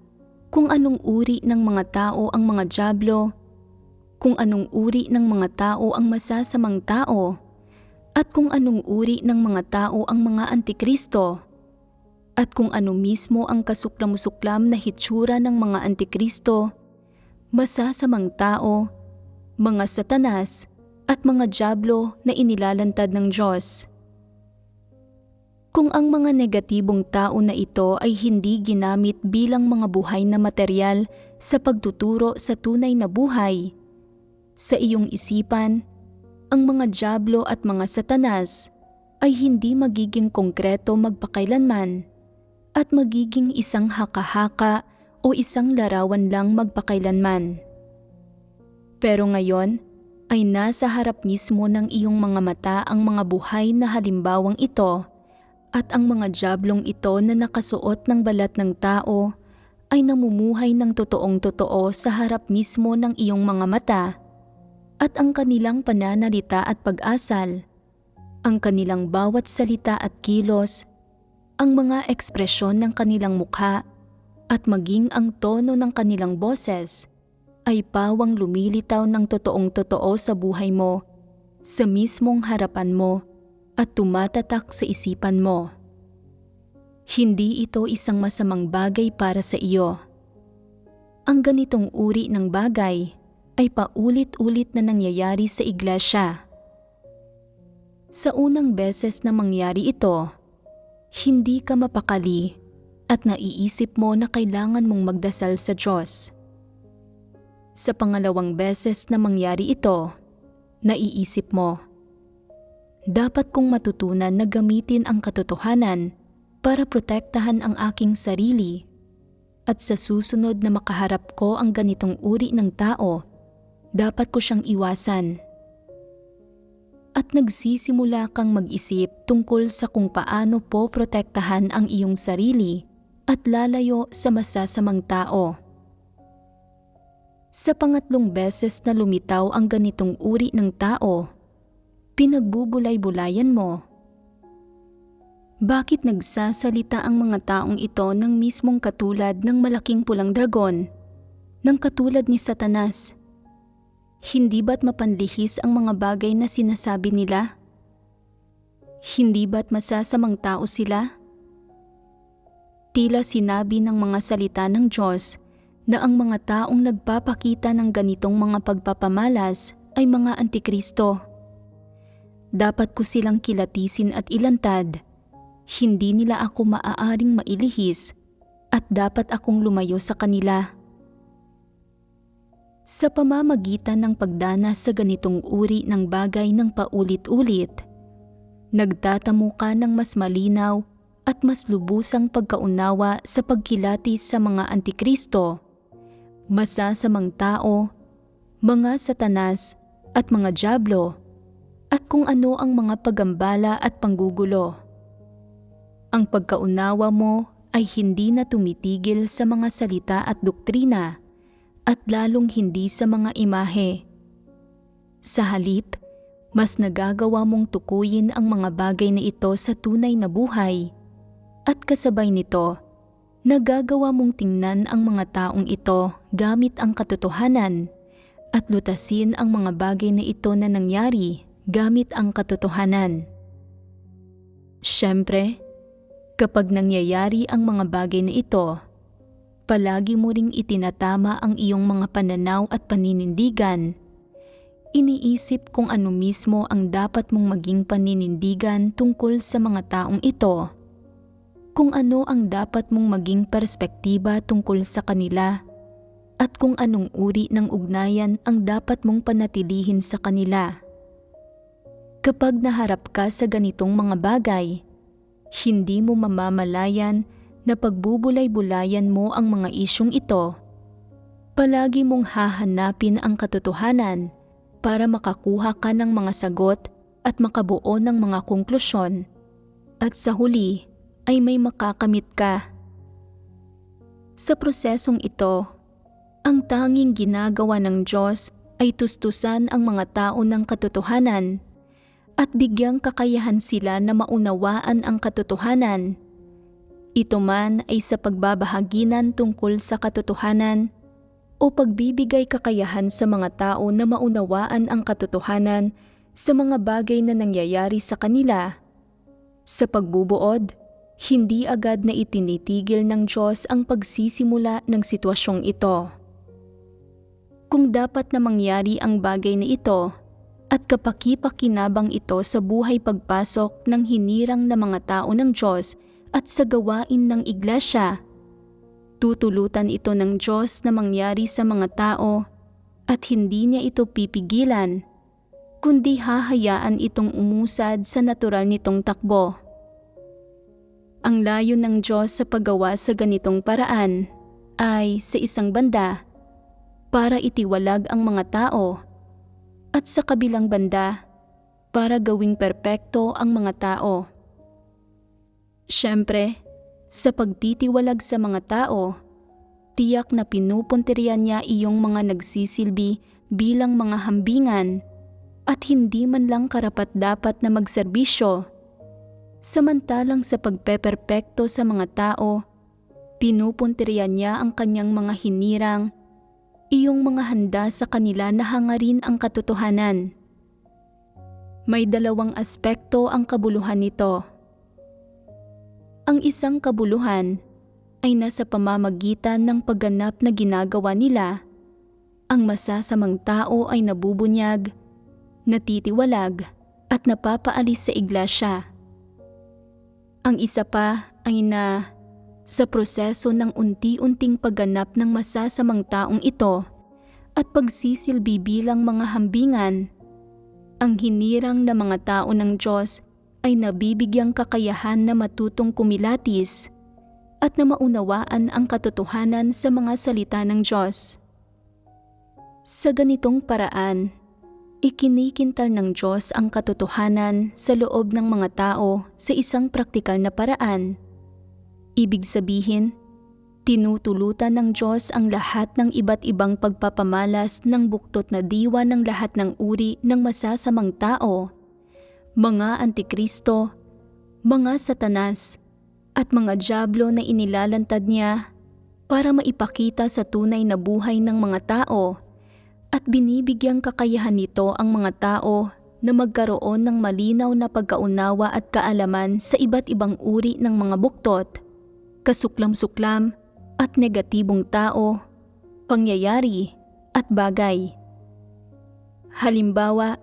kung anong uri ng mga tao ang mga dyablo, kung anong uri ng mga tao ang masasamang tao, at kung anong uri ng mga tao ang mga antikristo, at kung ano mismo ang kasuklam-suklam na hitsura ng mga antikristo, masasamang tao, mga satanas, at mga dyablo na inilalantad ng Diyos. Kung ang mga negatibong tao na ito ay hindi ginamit bilang mga buhay na materyal sa pagtuturo sa tunay na buhay, sa iyong isipan, ang mga dyablo at mga satanas ay hindi magiging konkreto magpakailanman at magiging isang haka-haka o isang larawan lang magpakailanman. Pero ngayon ay nasa harap mismo ng iyong mga mata ang mga buhay na halimbawang ito at ang mga dyablong ito na nakasuot ng balat ng tao ay namumuhay ng totoong-totoo sa harap mismo ng iyong mga mata. At ang kanilang pananalita at pag-asal, ang kanilang bawat salita at kilos, ang mga ekspresyon ng kanilang mukha, at maging ang tono ng kanilang boses, ay pawang lumilitaw ng totoong-totoo sa buhay mo, sa mismong harapan mo, at tumatatak sa isipan mo. Hindi ito isang masamang bagay para sa iyo. Ang ganitong uri ng bagay ay paulit-ulit na nangyayari sa iglesia. Sa unang beses na mangyari ito, hindi ka mapakali at naiisip mo na kailangan mong magdasal sa Diyos. Sa pangalawang beses na mangyari ito, naiisip mo, dapat kong matutunan na gamitin ang katotohanan para protektahan ang aking sarili at sa susunod na makaharap ko ang ganitong uri ng tao, dapat ko siyang iwasan. At nagsisimula kang mag-isip tungkol sa kung paano po protektahan ang iyong sarili at lalayo sa masasamang tao. Sa pangatlong beses na lumitaw ang ganitong uri ng tao, pinagbubulay-bulayan mo. Bakit nagsasalita ang mga taong ito ng mismong katulad ng malaking pulang dragon, ng katulad ni Satanas? Hindi ba't mapanlihis ang mga bagay na sinasabi nila? Hindi ba't masasamang tao sila? Tila sinabi ng mga salita ng Diyos na ang mga taong nagpapakita ng ganitong mga pagpapamalas ay mga antikristo. Dapat ko silang kilatisin at ilantad. Hindi nila ako maaaring mailihis at dapat akong lumayo sa kanila. Sa pamamagitan ng pagdanas sa ganitong uri ng bagay ng paulit-ulit, nagtatamo ka ng mas malinaw at mas lubusang pagkaunawa sa pagkilatis sa mga antikristo, masasamang tao, mga satanas at mga dyablo, at kung ano ang mga pagambala at panggugulo. Ang pagkaunawa mo ay hindi na tumitigil sa mga salita at doktrina at lalong hindi sa mga imahe. Sa halip, mas nagagawa mong tukuyin ang mga bagay na ito sa tunay na buhay at kasabay nito, nagagawa mong tingnan ang mga taong ito gamit ang katotohanan at lutasin ang mga bagay na ito na nangyari gamit ang katotohanan. Siyempre, kapag nangyayari ang mga bagay na ito, palagi mo ring itinatama ang iyong mga pananaw at paninindigan. Iniisip kung ano mismo ang dapat mong maging paninindigan tungkol sa mga taong ito, kung ano ang dapat mong maging perspektiba tungkol sa kanila, at kung anong uri ng ugnayan ang dapat mong panatilihin sa kanila. Kapag naharap ka sa ganitong mga bagay, hindi mo mamamalayan na pagbubulay-bulayan mo ang mga isyung ito. Palagi mong hahanapin ang katotohanan para makakuha ka ng mga sagot at makabuo ng mga konklusyon. At sa huli ay may makakamit ka. Sa prosesong ito, ang tanging ginagawa ng Diyos ay tustusan ang mga tao ng katotohanan at bigyang kakayahan sila na maunawaan ang katotohanan. Ito man ay sa pagbabahaginan tungkol sa katotohanan o pagbibigay kakayahan sa mga tao na maunawaan ang katotohanan sa mga bagay na nangyayari sa kanila. Sa pagbubuod, hindi agad na itinitigil ng Diyos ang pagsisimula ng sitwasyong ito. Kung dapat na mangyari ang bagay na ito at kapaki-pakinabang ito sa buhay pagpasok ng hinirang na mga tao ng Diyos at sa gawain ng iglesia, tutulutan ito ng Diyos na mangyari sa mga tao at hindi niya ito pipigilan, kundi hahayaan itong umusad sa natural nitong takbo. Ang layo ng Diyos sa paggawa sa ganitong paraan ay sa isang banda, para itiwalag ang mga tao, at sa kabilang banda, para gawing perpekto ang mga tao. Siyempre, sa pagtitiwalag sa mga tao, tiyak na pinupuntiryan niya iyong mga nagsisilbi bilang mga hambingan at hindi man lang karapat-dapat na magserbisyo. Samantalang sa pagpeperpekto sa mga tao, pinupuntiryan niya ang kanyang mga hinirang, iyong mga handa sa kanila na hangarin ang katotohanan. May dalawang aspekto ang kabuluhan nito. Ang isang kabuluhan ay nasa pamamagitan ng pagganap na ginagawa nila. Ang masasamang tao ay nabubunyag, natitiwalag at napapaalis sa iglesia. Ang isa pa ay na sa proseso ng unti-unting pagganap ng masasamang taong ito at pagsisilbi bilang mga hambingan, ang hinirang na mga tao ng Diyos ay nabibigyang kakayahan na matutong kumilatis at na maunawaan ang katotohanan sa mga salita ng Diyos. Sa ganitong paraan, ikinikintal ng Diyos ang katotohanan sa loob ng mga tao sa isang praktikal na paraan. Ibig sabihin, tinutulutan ng Diyos ang lahat ng iba't ibang pagpapamalas ng buktot na diwa ng lahat ng uri ng masasamang tao, mga antikristo, mga satanas, at mga dyablo na inilalantad niya para maipakita sa tunay na buhay ng mga tao at binibigyang kakayahan nito ang mga tao na magkaroon ng malinaw na pagkaunawa at kaalaman sa iba't ibang uri ng mga buktot, kasuklam-suklam at negatibong tao, pangyayari at bagay. Halimbawa,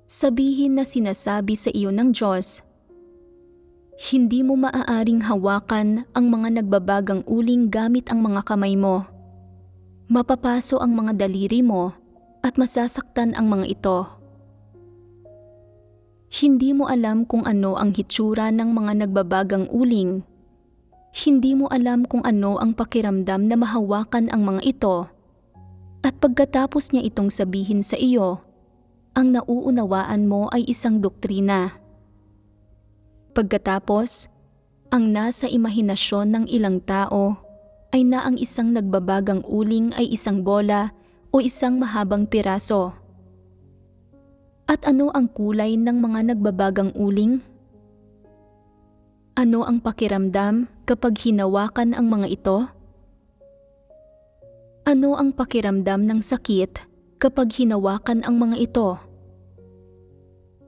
sabihin na sinasabi sa iyo ng Diyos, hindi mo maaaring hawakan ang mga nagbabagang uling gamit ang mga kamay mo. Mapapaso ang mga daliri mo at masasaktan ang mga ito. Hindi mo alam kung ano ang hitsura ng mga nagbabagang uling. Hindi mo alam kung ano ang pakiramdam na mahawakan ang mga ito. At pagkatapos niya itong sabihin sa iyo, ang nauunawaan mo ay isang doktrina. Pagkatapos, ang nasa imahinasyon ng ilang tao ay na ang isang nagbabagang uling ay isang bola o isang mahabang piraso. At ano ang kulay ng mga nagbabagang uling? Ano ang pakiramdam kapag hinawakan ang mga ito? Ano ang pakiramdam ng sakit kapag hinawakan ang mga ito?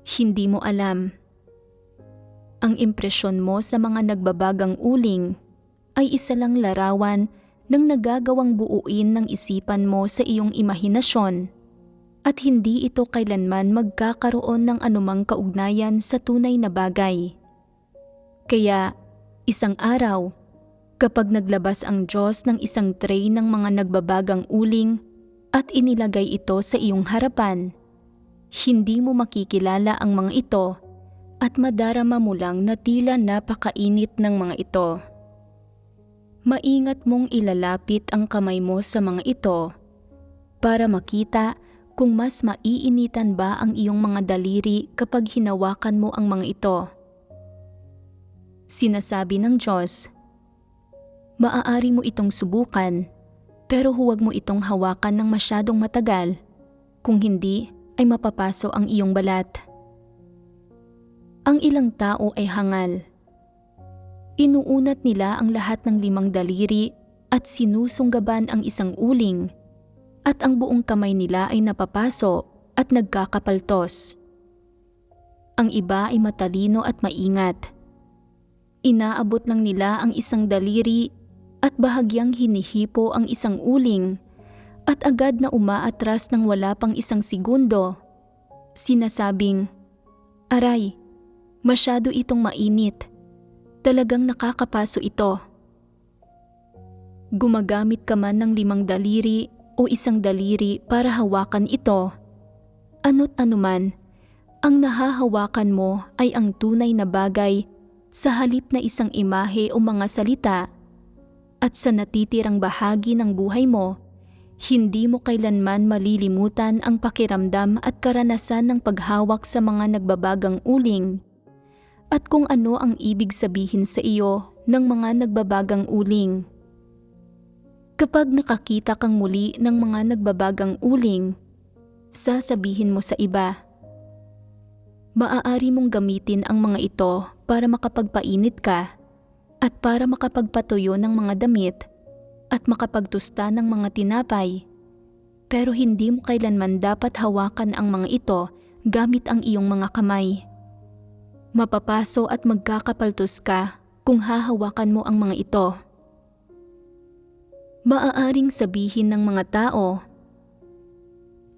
Hindi mo alam. Ang impresyon mo sa mga nagbabagang uling ay isa lang larawan ng nagagawang buuin ng isipan mo sa iyong imahinasyon at hindi ito kailanman magkakaroon ng anumang kaugnayan sa tunay na bagay. Kaya, isang araw, kapag naglabas ang Diyos ng isang tray ng mga nagbabagang uling at inilagay ito sa iyong harapan, hindi mo makikilala ang mga ito at madarama mo lang na tila napakainit ng mga ito. Maingat mong ilalapit ang kamay mo sa mga ito para makita kung mas maiinitan ba ang iyong mga daliri kapag hinawakan mo ang mga ito. Sinasabi ng Diyos, maaari mo itong subukan, pero huwag mo itong hawakan ng masyadong matagal, kung hindi ay mapapaso ang iyong balat. Ang ilang tao ay hangal. Inuunat nila ang lahat ng 5 daliri at sinusunggaban ang isang uling, at ang buong kamay nila ay napapaso at nagkakapaltos. Ang iba ay matalino at maingat. Inaabot lang nila ang isang daliri at bahagyang hinihipo ang isang uling at agad na umaatras ng wala pang 1 segundo. Sinasabing, "Aray, masyado itong mainit. Talagang nakakapaso ito." Gumagamit ka man ng 5 daliri o 1 daliri para hawakan ito, ano't anuman, ang nahahawakan mo ay ang tunay na bagay sa halip na isang imahe o mga salita, at sa natitirang bahagi ng buhay mo, hindi mo kailanman malilimutan ang pakiramdam at karanasan ng paghawak sa mga nagbabagang uling at kung ano ang ibig sabihin sa iyo ng mga nagbabagang uling. Kapag nakakita kang muli ng mga nagbabagang uling, sasabihin mo sa iba, maaari mong gamitin ang mga ito para makapagpainit ka at para makapagpatuyo ng mga damit at makapagtusta ng mga tinapay, pero hindi mo kailanman dapat hawakan ang mga ito gamit ang iyong mga kamay. Mapapaso at magkakapaltos ka kung hahawakan mo ang mga ito. Maaaring sabihin ng mga tao,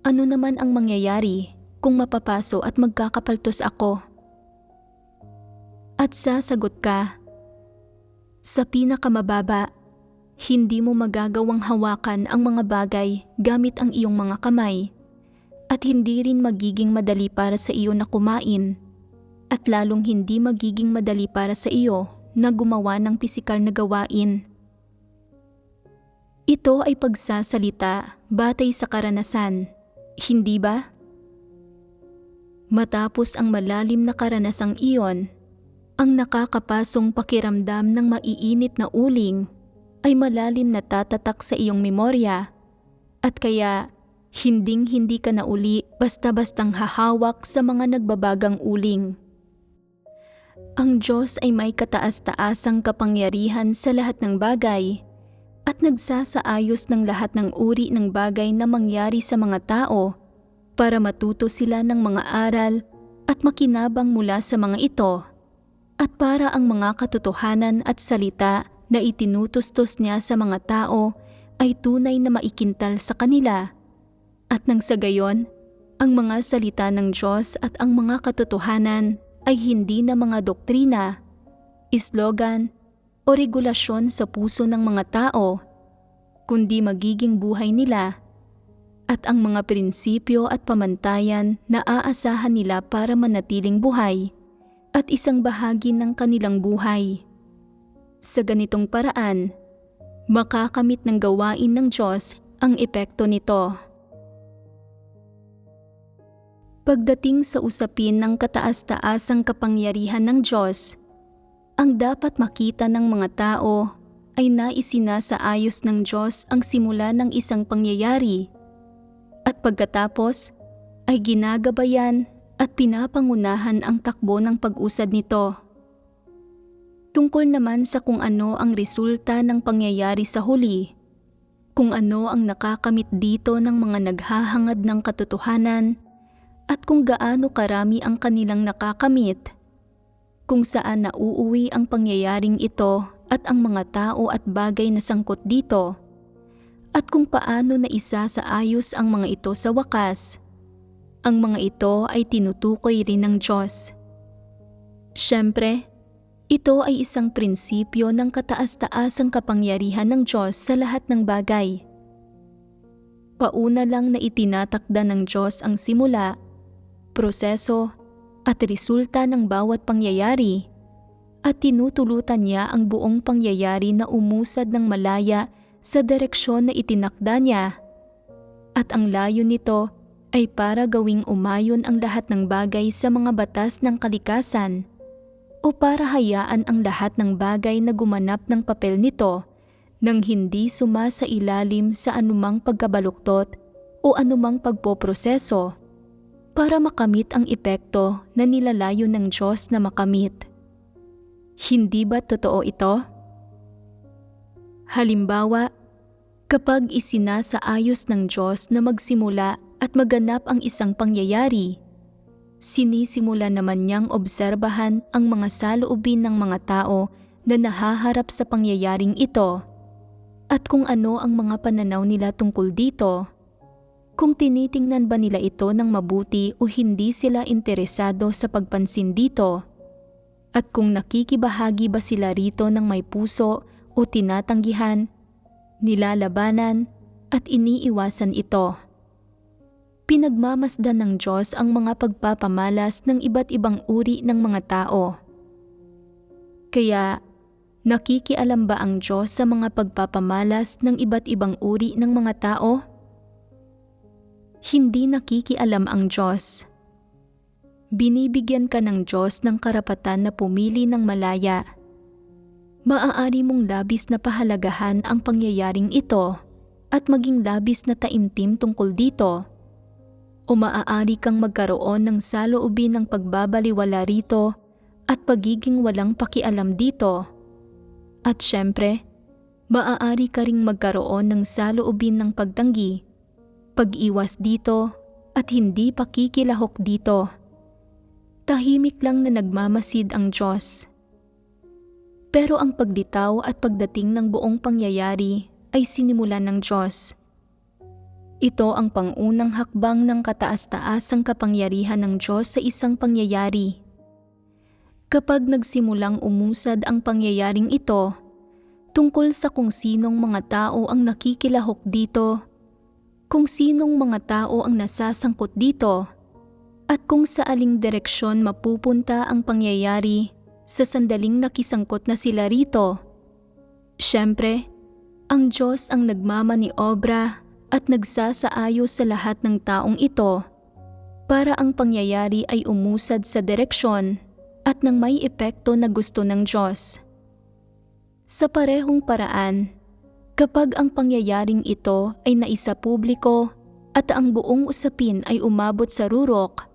ano naman ang mangyayari kung mapapaso at magkakapaltos ako? At sasagot ka, sa pinakamababa, hindi mo magagawang hawakan ang mga bagay gamit ang iyong mga kamay at hindi rin magiging madali para sa iyo na kumain at lalong hindi magiging madali para sa iyo na gumawa ng pisikal na gawain. Ito ay pagsasalita batay sa karanasan, hindi ba? Matapos ang malalim na karanasang iyon, ang nakakapasong pakiramdam ng maiinit na uling ay malalim na tatatak sa iyong memorya at kaya hinding-hindi ka na uli basta-bastang hahawak sa mga nagbabagang uling. Ang Diyos ay may kataas-taasang kapangyarihan sa lahat ng bagay at nagsasaayos ng lahat ng uri ng bagay na mangyari sa mga tao para matuto sila ng mga aral at makinabang mula sa mga ito at para ang mga katotohanan at salita na itinutustos niya sa mga tao ay tunay na maikintal sa kanila at nang sa gayon, ang mga salita ng Diyos at ang mga katotohanan ay hindi na mga doktrina, slogan o regulasyon sa puso ng mga tao, kundi magiging buhay nila at ang mga prinsipyo at pamantayan na aasahan nila para manatiling buhay at isang bahagi ng kanilang buhay. Sa ganitong paraan, makakamit ng gawain ng Diyos ang epekto nito. Pagdating sa usapin ng kataas-taasang kapangyarihan ng Diyos, ang dapat makita ng mga tao ay naisinasaayos ng Diyos ang simula ng isang pangyayari at pagkatapos ay ginagabayan at pinapangunahan ang takbo ng pag-usad nito. Tungkol naman sa kung ano ang resulta ng pangyayari sa huli, kung ano ang nakakamit dito ng mga naghahangad ng katotohanan, at kung gaano karami ang kanilang nakakamit, kung saan nauuwi ang pangyayaring ito at ang mga tao at bagay na sangkot dito, at kung paano na isa sa ayos ang mga ito sa wakas, ang mga ito ay tinutukoy rin ng Diyos. Siyempre, ito ay isang prinsipyo ng kataas-taasang kapangyarihan ng Diyos sa lahat ng bagay. Pauna lang na itinatakda ng Diyos ang simula, proseso at resulta ng bawat pangyayari at tinutulutan niya ang buong pangyayari na umusad ng malaya sa direksyon na itinakda niya. At ang layo nito ay para gawing umayon ang lahat ng bagay sa mga batas ng kalikasan o para hayaan ang lahat ng bagay na gumanap ng papel nito nang hindi sumasailalim sa anumang pagkabaluktot o anumang pagpoproseso para makamit ang epekto na nilalayo ng Diyos na makamit. Hindi ba totoo ito? Halimbawa, kapag isinasaayos ng Diyos na magsimula at maganap ang isang pangyayari, sinisimula naman niyang obserbahan ang mga saloobin ng mga tao na nahaharap sa pangyayaring ito at kung ano ang mga pananaw nila tungkol dito. Kung tinitingnan ba nila ito ng mabuti o hindi sila interesado sa pagpansin dito, at kung nakikibahagi ba sila rito ng may puso o tinatanggihan, nilalabanan at iniiwasan ito. Pinagmamasdan ng Diyos ang mga pagpapamalas ng iba't ibang uri ng mga tao. Kaya, nakikialam ba ang Diyos sa mga pagpapamalas ng iba't ibang uri ng mga tao? Hindi nakikialam ang Diyos. Binibigyan ka ng Diyos ng karapatan na pumili ng malaya. Maaari mong labis na pahalagahan ang pangyayaring ito at maging labis na taimtim tungkol dito. O maaari kang magkaroon ng saloobin ng pagbabaliwala rito at pagiging walang pakialam dito. At syempre, maaari ka ring magkaroon ng saloobin ng pagtanggi, pag-iwas dito at hindi pakikilahok dito. Tahimik lang na nagmamasid ang Diyos. Pero ang paglitaw at pagdating ng buong pangyayari ay sinimulan ng Diyos. Ito ang pangunang hakbang ng kataas-taasang kapangyarihan ng Diyos sa isang pangyayari. Kapag nagsimulang umusad ang pangyayaring ito, tungkol sa kung sinong mga tao ang nakikilahok dito, kung sinong mga tao ang nasasangkot dito, at kung sa aling direksyon mapupunta ang pangyayari sa sandaling nakisangkot na sila rito. Siyempre, ang Diyos ang nagmamaniobra at nagsasaayos sa lahat ng taong ito para ang pangyayari ay umusad sa direksyon at nang may epekto na gusto ng Diyos. Sa parehong paraan, kapag ang pangyayaring ito ay naisapubliko at ang buong usapin ay umabot sa rurok,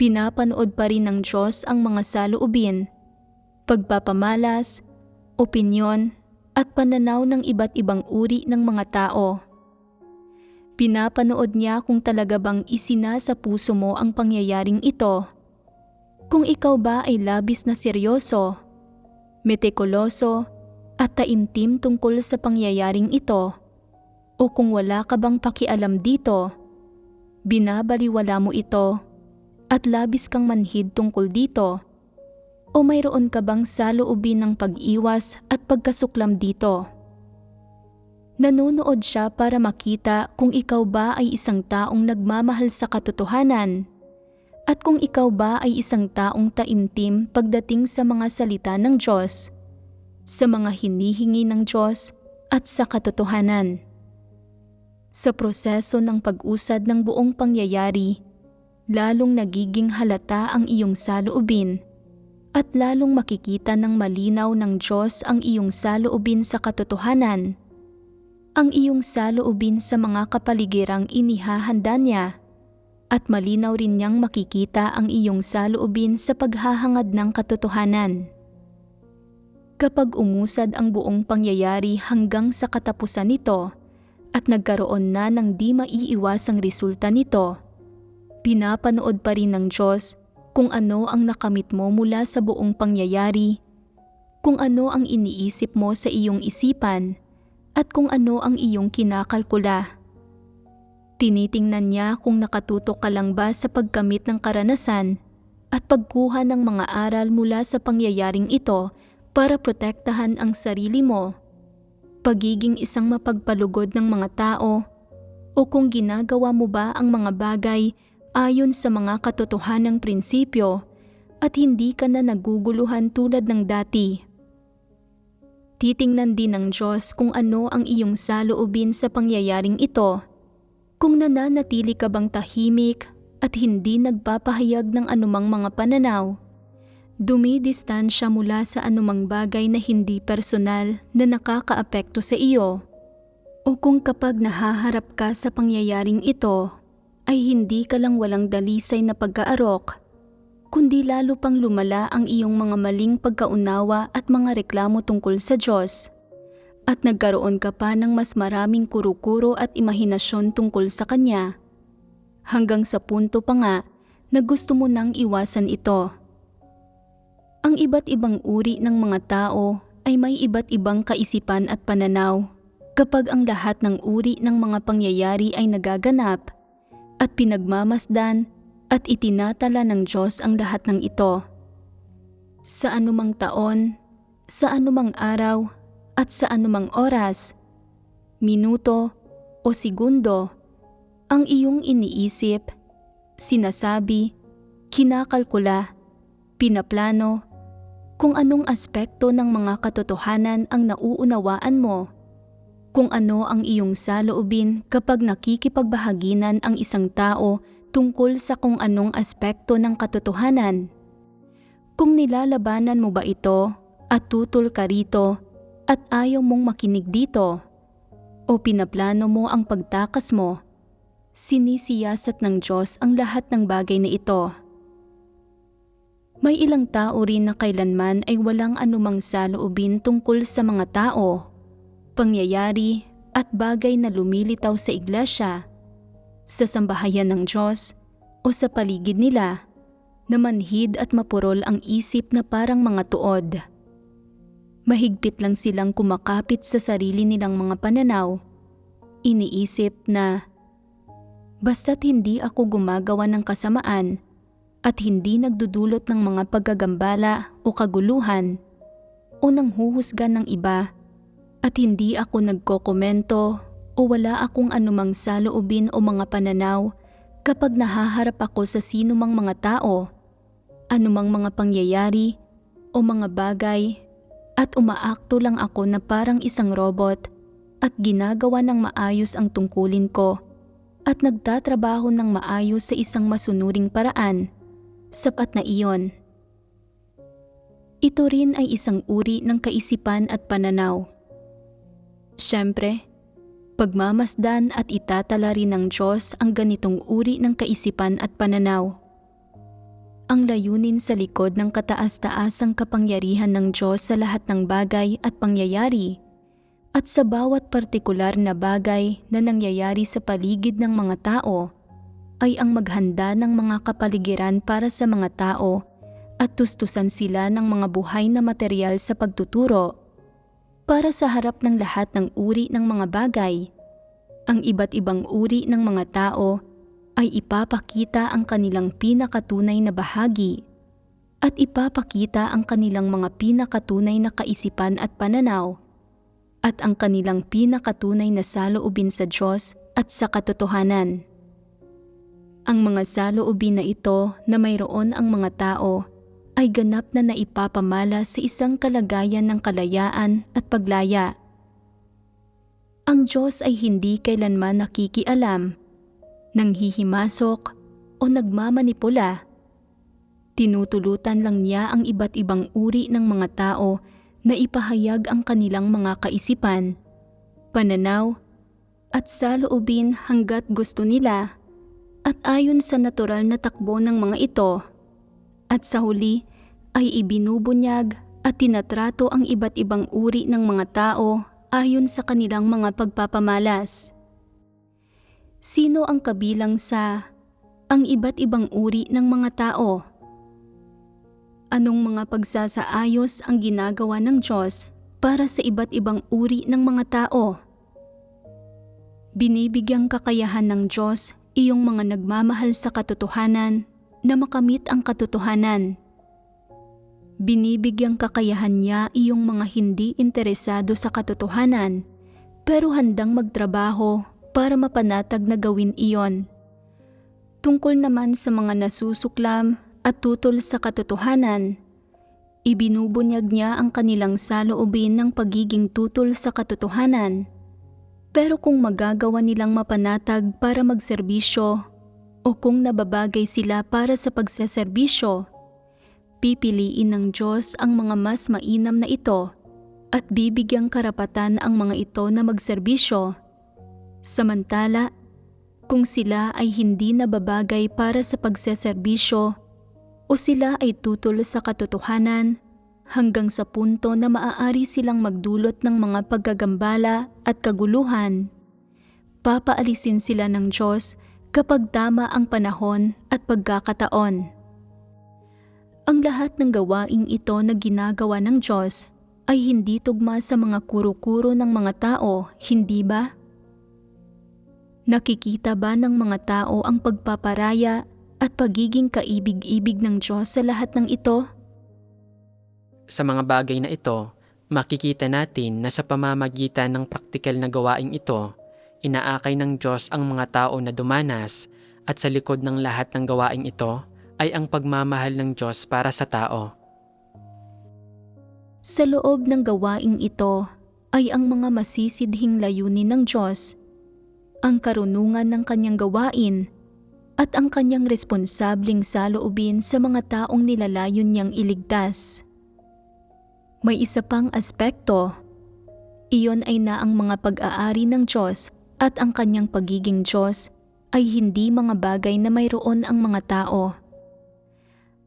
pinapanood pa rin ng Diyos ang mga saloobin, pagpapamalas, opinyon at pananaw ng iba't ibang uri ng mga tao. Pinapanood niya kung talaga bang isinasa puso mo ang pangyayaring ito, kung ikaw ba ay labis na seryoso, metikuloso, at taimtim tungkol sa pangyayaring ito, o kung wala ka bang pakialam dito, binabaliwala mo ito, at labis kang manhid tungkol dito, o mayroon ka bang saloobin ng pag-iwas at pagkasuklam dito. Nanonood siya para makita kung ikaw ba ay isang taong nagmamahal sa katotohanan at kung ikaw ba ay isang taong taimtim pagdating sa mga salita ng Diyos, sa mga hinihingi ng Diyos at sa katotohanan. Sa proseso ng pag-usad ng buong pangyayari, lalong nagiging halata ang iyong saloobin at lalong makikita ng malinaw ng Diyos ang iyong saloobin sa katotohanan, ang iyong saloobin sa mga kapaligirang inihahanda niya, at malinaw rin niyang makikita ang iyong saloobin sa paghahangad ng katotohanan. Kapag umusad ang buong pangyayari hanggang sa katapusan nito at nagkaroon na ng di maiiwasang resulta nito, pinapanood pa rin ng Diyos kung ano ang nakamit mo mula sa buong pangyayari, kung ano ang iniisip mo sa iyong isipan, at kung ano ang iyong kinakalkula. Tinitingnan niya kung nakatutok ka lang ba sa pagkamit ng karanasan at pagkuha ng mga aral mula sa pangyayaring ito para protektahan ang sarili mo, pagiging isang mapagpalugod ng mga tao, o kung ginagawa mo ba ang mga bagay ayon sa mga katotohanang prinsipyo at hindi ka na naguguluhan tulad ng dati. Titingnan din ng Diyos kung ano ang iyong saloobin sa pangyayaring ito, kung nananatili ka bang tahimik at hindi nagpapahayag ng anumang mga pananaw, dumidistansya mula sa anumang bagay na hindi personal na nakakaapekto sa iyo, o kung kapag nahaharap ka sa pangyayaring ito ay hindi ka lang walang dalisay na pag-aarok, kundi lalo pang lumala ang iyong mga maling pagkaunawa at mga reklamo tungkol sa Diyos, at nagkaroon ka pa ng mas maraming kuro-kuro at imahinasyon tungkol sa Kanya, hanggang sa punto pa nga na gusto mo nang iwasan ito. Ang iba't ibang uri ng mga tao ay may iba't ibang kaisipan at pananaw kapag ang lahat ng uri ng mga pangyayari ay nagaganap at pinagmamasdan at itinatala ng Diyos ang lahat ng ito. Sa anumang taon, sa anumang araw, at sa anumang oras, minuto o segundo, ang iyong iniisip, sinasabi, kinakalkula, pinaplano, kung anong aspekto ng mga katotohanan ang nauunawaan mo, kung ano ang iyong saloobin kapag nakikipagbahaginan ang isang tao tungkol sa kung anong aspekto ng katotohanan. Kung nilalabanan mo ba ito at tutol ka rito at ayaw mong makinig dito, o pinaplano mo ang pagtakas mo, sinisiyasat ng Diyos ang lahat ng bagay na ito. May ilang tao rin na kailanman ay walang anumang saloobin tungkol sa mga tao, pangyayari at bagay na lumilitaw sa iglesia, sa sambahayan ng Diyos o sa paligid nila, na manhid at mapurol ang isip na parang mga tuod. Mahigpit lang silang kumakapit sa sarili nilang mga pananaw. Iniisip na, basta't hindi ako gumagawa ng kasamaan at hindi nagdudulot ng mga paggagambala o kaguluhan o nanghuhusga ng iba, at hindi ako nagkokomento o wala akong anumang saloobin o mga pananaw kapag nahaharap ako sa sinumang mga tao, anumang mga pangyayari o mga bagay, at umaakto lang ako na parang isang robot at ginagawa ng maayos ang tungkulin ko at nagtatrabaho ng maayos sa isang masunuring paraan, sapat na iyon. Ito rin ay isang uri ng kaisipan at pananaw. Siyempre, pagmamasdan at itatala rin ng Diyos ang ganitong uri ng kaisipan at pananaw. Ang layunin sa likod ng kataas-taasang kapangyarihan ng Diyos sa lahat ng bagay at pangyayari, at sa bawat partikular na bagay na nangyayari sa paligid ng mga tao, ay ang maghanda ng mga kapaligiran para sa mga tao at tustusan sila ng mga buhay na material sa pagtuturo. Para sa harap ng lahat ng uri ng mga bagay, ang iba't ibang uri ng mga tao ay ipapakita ang kanilang pinakatunay na bahagi at ipapakita ang kanilang mga pinakatunay na kaisipan at pananaw, at ang kanilang pinakatunay na saloobin sa Diyos at sa katotohanan. Ang mga saloobin na ito na mayroon ang mga tao ay ganap na naipapamala sa isang kalagayan ng kalayaan at paglaya. Ang Diyos ay hindi kailanman nakikialam, nanghihimasok o nagmamanipula. Tinutulutan lang niya ang iba't ibang uri ng mga tao na ipahayag ang kanilang mga kaisipan, pananaw at saloobin hanggat gusto nila at ayon sa natural na takbo ng mga ito, at sa huli ay ibinubunyag at tinatrato ang iba't ibang uri ng mga tao ayon sa kanilang mga pagpapamalas. Sino ang kabilang sa ang iba't ibang uri ng mga tao? Anong mga pagsasaayos ang ginagawa ng Diyos para sa iba't ibang uri ng mga tao? Binibigyang kakayahan ng Diyos iyong mga nagmamahal sa katotohanan na makamit ang katotohanan. Binibigyang kakayahan niya iyong mga hindi interesado sa katotohanan pero handang magtrabaho para mapanatag na gawin iyon. Tungkol naman sa mga nasusuklam at tutol sa katotohanan, ibinubunyag niya ang kanilang saloobin ng pagiging tutol sa katotohanan. Pero kung magagawa nilang mapanatag para magserbisyo o kung nababagay sila para sa pagseserbisyo, pipiliin ng Diyos ang mga mas mainam na ito at bibigyang karapatan ang mga ito na magserbisyo. Samantala, kung sila ay hindi nababagay para sa pagseserbisyo o sila ay tutol sa katotohanan hanggang sa punto na maaari silang magdulot ng mga paggagambala at kaguluhan, papaalisin sila ng Diyos kapag tama ang panahon at pagkakataon. Ang lahat ng gawaing ito na ginagawa ng Diyos ay hindi tugma sa mga kuro-kuro ng mga tao, hindi ba? Nakikita ba ng mga tao ang pagpaparaya at pagiging kaibig-ibig ng Diyos sa lahat ng ito?
Sa mga bagay na ito, makikita natin na sa pamamagitan ng praktikal na gawaing ito, inaakay ng Diyos ang mga tao na dumanas at sa likod ng lahat ng gawaing ito ay ang pagmamahal ng Diyos para sa tao.
Sa loob ng gawaing ito ay ang mga masisidhing layunin ng Diyos, ang karunungan ng kanyang gawain, at ang kanyang responsabling saloobin sa mga taong nilalayon niyang iligtas. May isa pang aspekto. Iyon ay na ang mga pag-aari ng Diyos at ang kanyang pagiging Diyos ay hindi mga bagay na mayroon ang mga tao.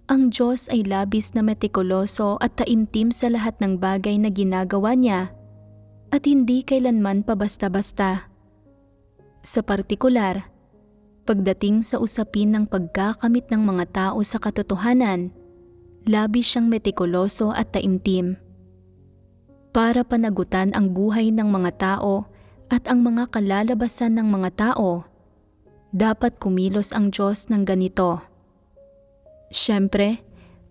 Ang Diyos ay labis na metikuloso at taimtim sa lahat ng bagay na ginagawa niya at hindi kailanman pabasta-basta. Sa partikular, pagdating sa usapin ng pagkakamit ng mga tao sa katotohanan, labis siyang metikuloso at taimtim. Para panagutan ang buhay ng mga tao at ang mga kalalabasan ng mga tao, dapat kumilos ang Diyos ng ganito. Siyempre,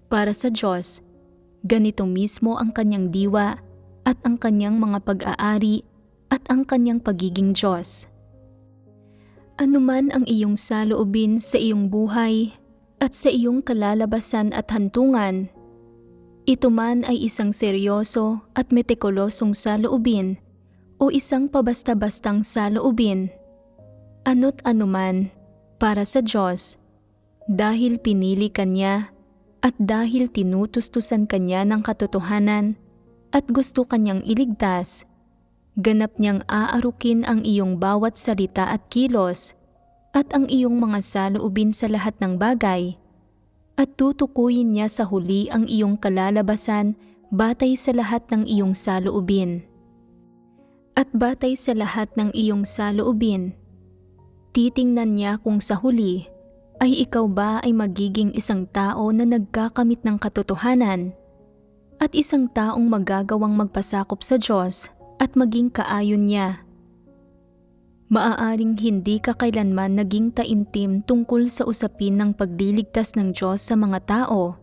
para sa Diyos, ganito mismo ang kanyang diwa at ang kanyang mga pag-aari at ang kanyang pagiging Diyos. Anuman ang iyong saloobin sa iyong buhay at sa iyong kalalabasan at hantungan, ito man ay isang seryoso at metikulosong saloobin o isang pabasta-bastang saloobin, ano't anuman, para sa Diyos, dahil pinili Kanya at dahil tinutustusan Kanya ng katotohanan at gusto Kanyang iligtas, ganap niyang aarukin ang iyong bawat salita at kilos at ang iyong mga saloobin sa lahat ng bagay at tutukuyin niya sa huli ang iyong kalalabasan batay sa lahat ng iyong saloobin. At batay sa lahat ng iyong saloobin, titingnan niya kung sa huli ay ikaw ba ay magiging isang tao na nagkakamit ng katotohanan at isang taong magagawang magpasakop sa Diyos at maging kaayon niya. Maaaring hindi ka kailanman naging taimtim tungkol sa usapin ng pagliligtas ng Diyos sa mga tao.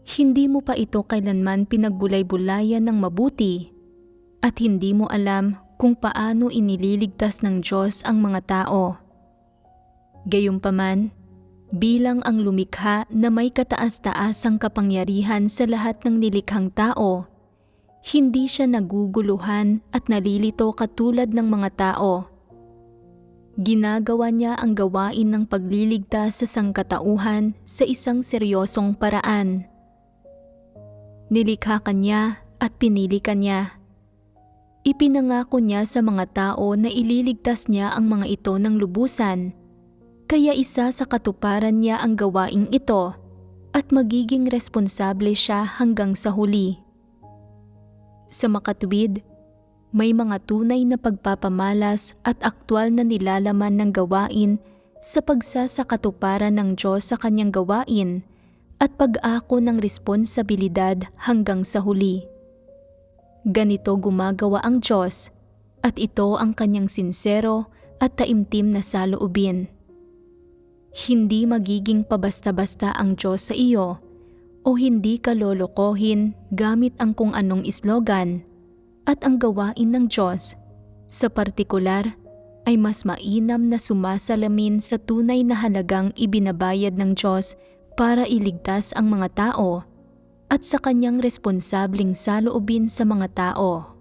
Hindi mo pa ito kailanman pinagbulay-bulayan ng mabuti. at hindi mo alam kung paano inililigtas ng Diyos ang mga tao. Gayunpaman, bilang ang lumikha na may kataas-taasang kapangyarihan sa lahat ng nilikhang tao, hindi siya naguguluhan at nalilito katulad ng mga tao. Ginagawa niya ang gawain ng pagliligtas sa sangkatauhan sa isang seryosong paraan. Nilikha ka niya at pinili ka niya. Ipinangako niya sa mga tao na ililigtas niya ang mga ito ng lubusan, kaya isa sa katuparan niya ang gawaing ito at magiging responsable siya hanggang sa huli. Sa makatuwid, may mga tunay na pagpapamalas at aktwal na nilalaman ng gawain sa pagsasakatuparan ng Diyos sa kanyang gawain at pag-ako ng responsibilidad hanggang sa huli. Ganito gumagawa ang Diyos at ito ang kanyang sinsero at taimtim na saloobin. Hindi magiging pabasta-basta ang Diyos sa iyo o hindi ka lolokohin gamit ang kung anong slogan, at ang gawain ng Diyos, sa partikular, ay mas mainam na sumasalamin sa tunay na halagang ibinabayad ng Diyos para iligtas ang mga tao at sa kanyang responsableng saloobin sa mga tao.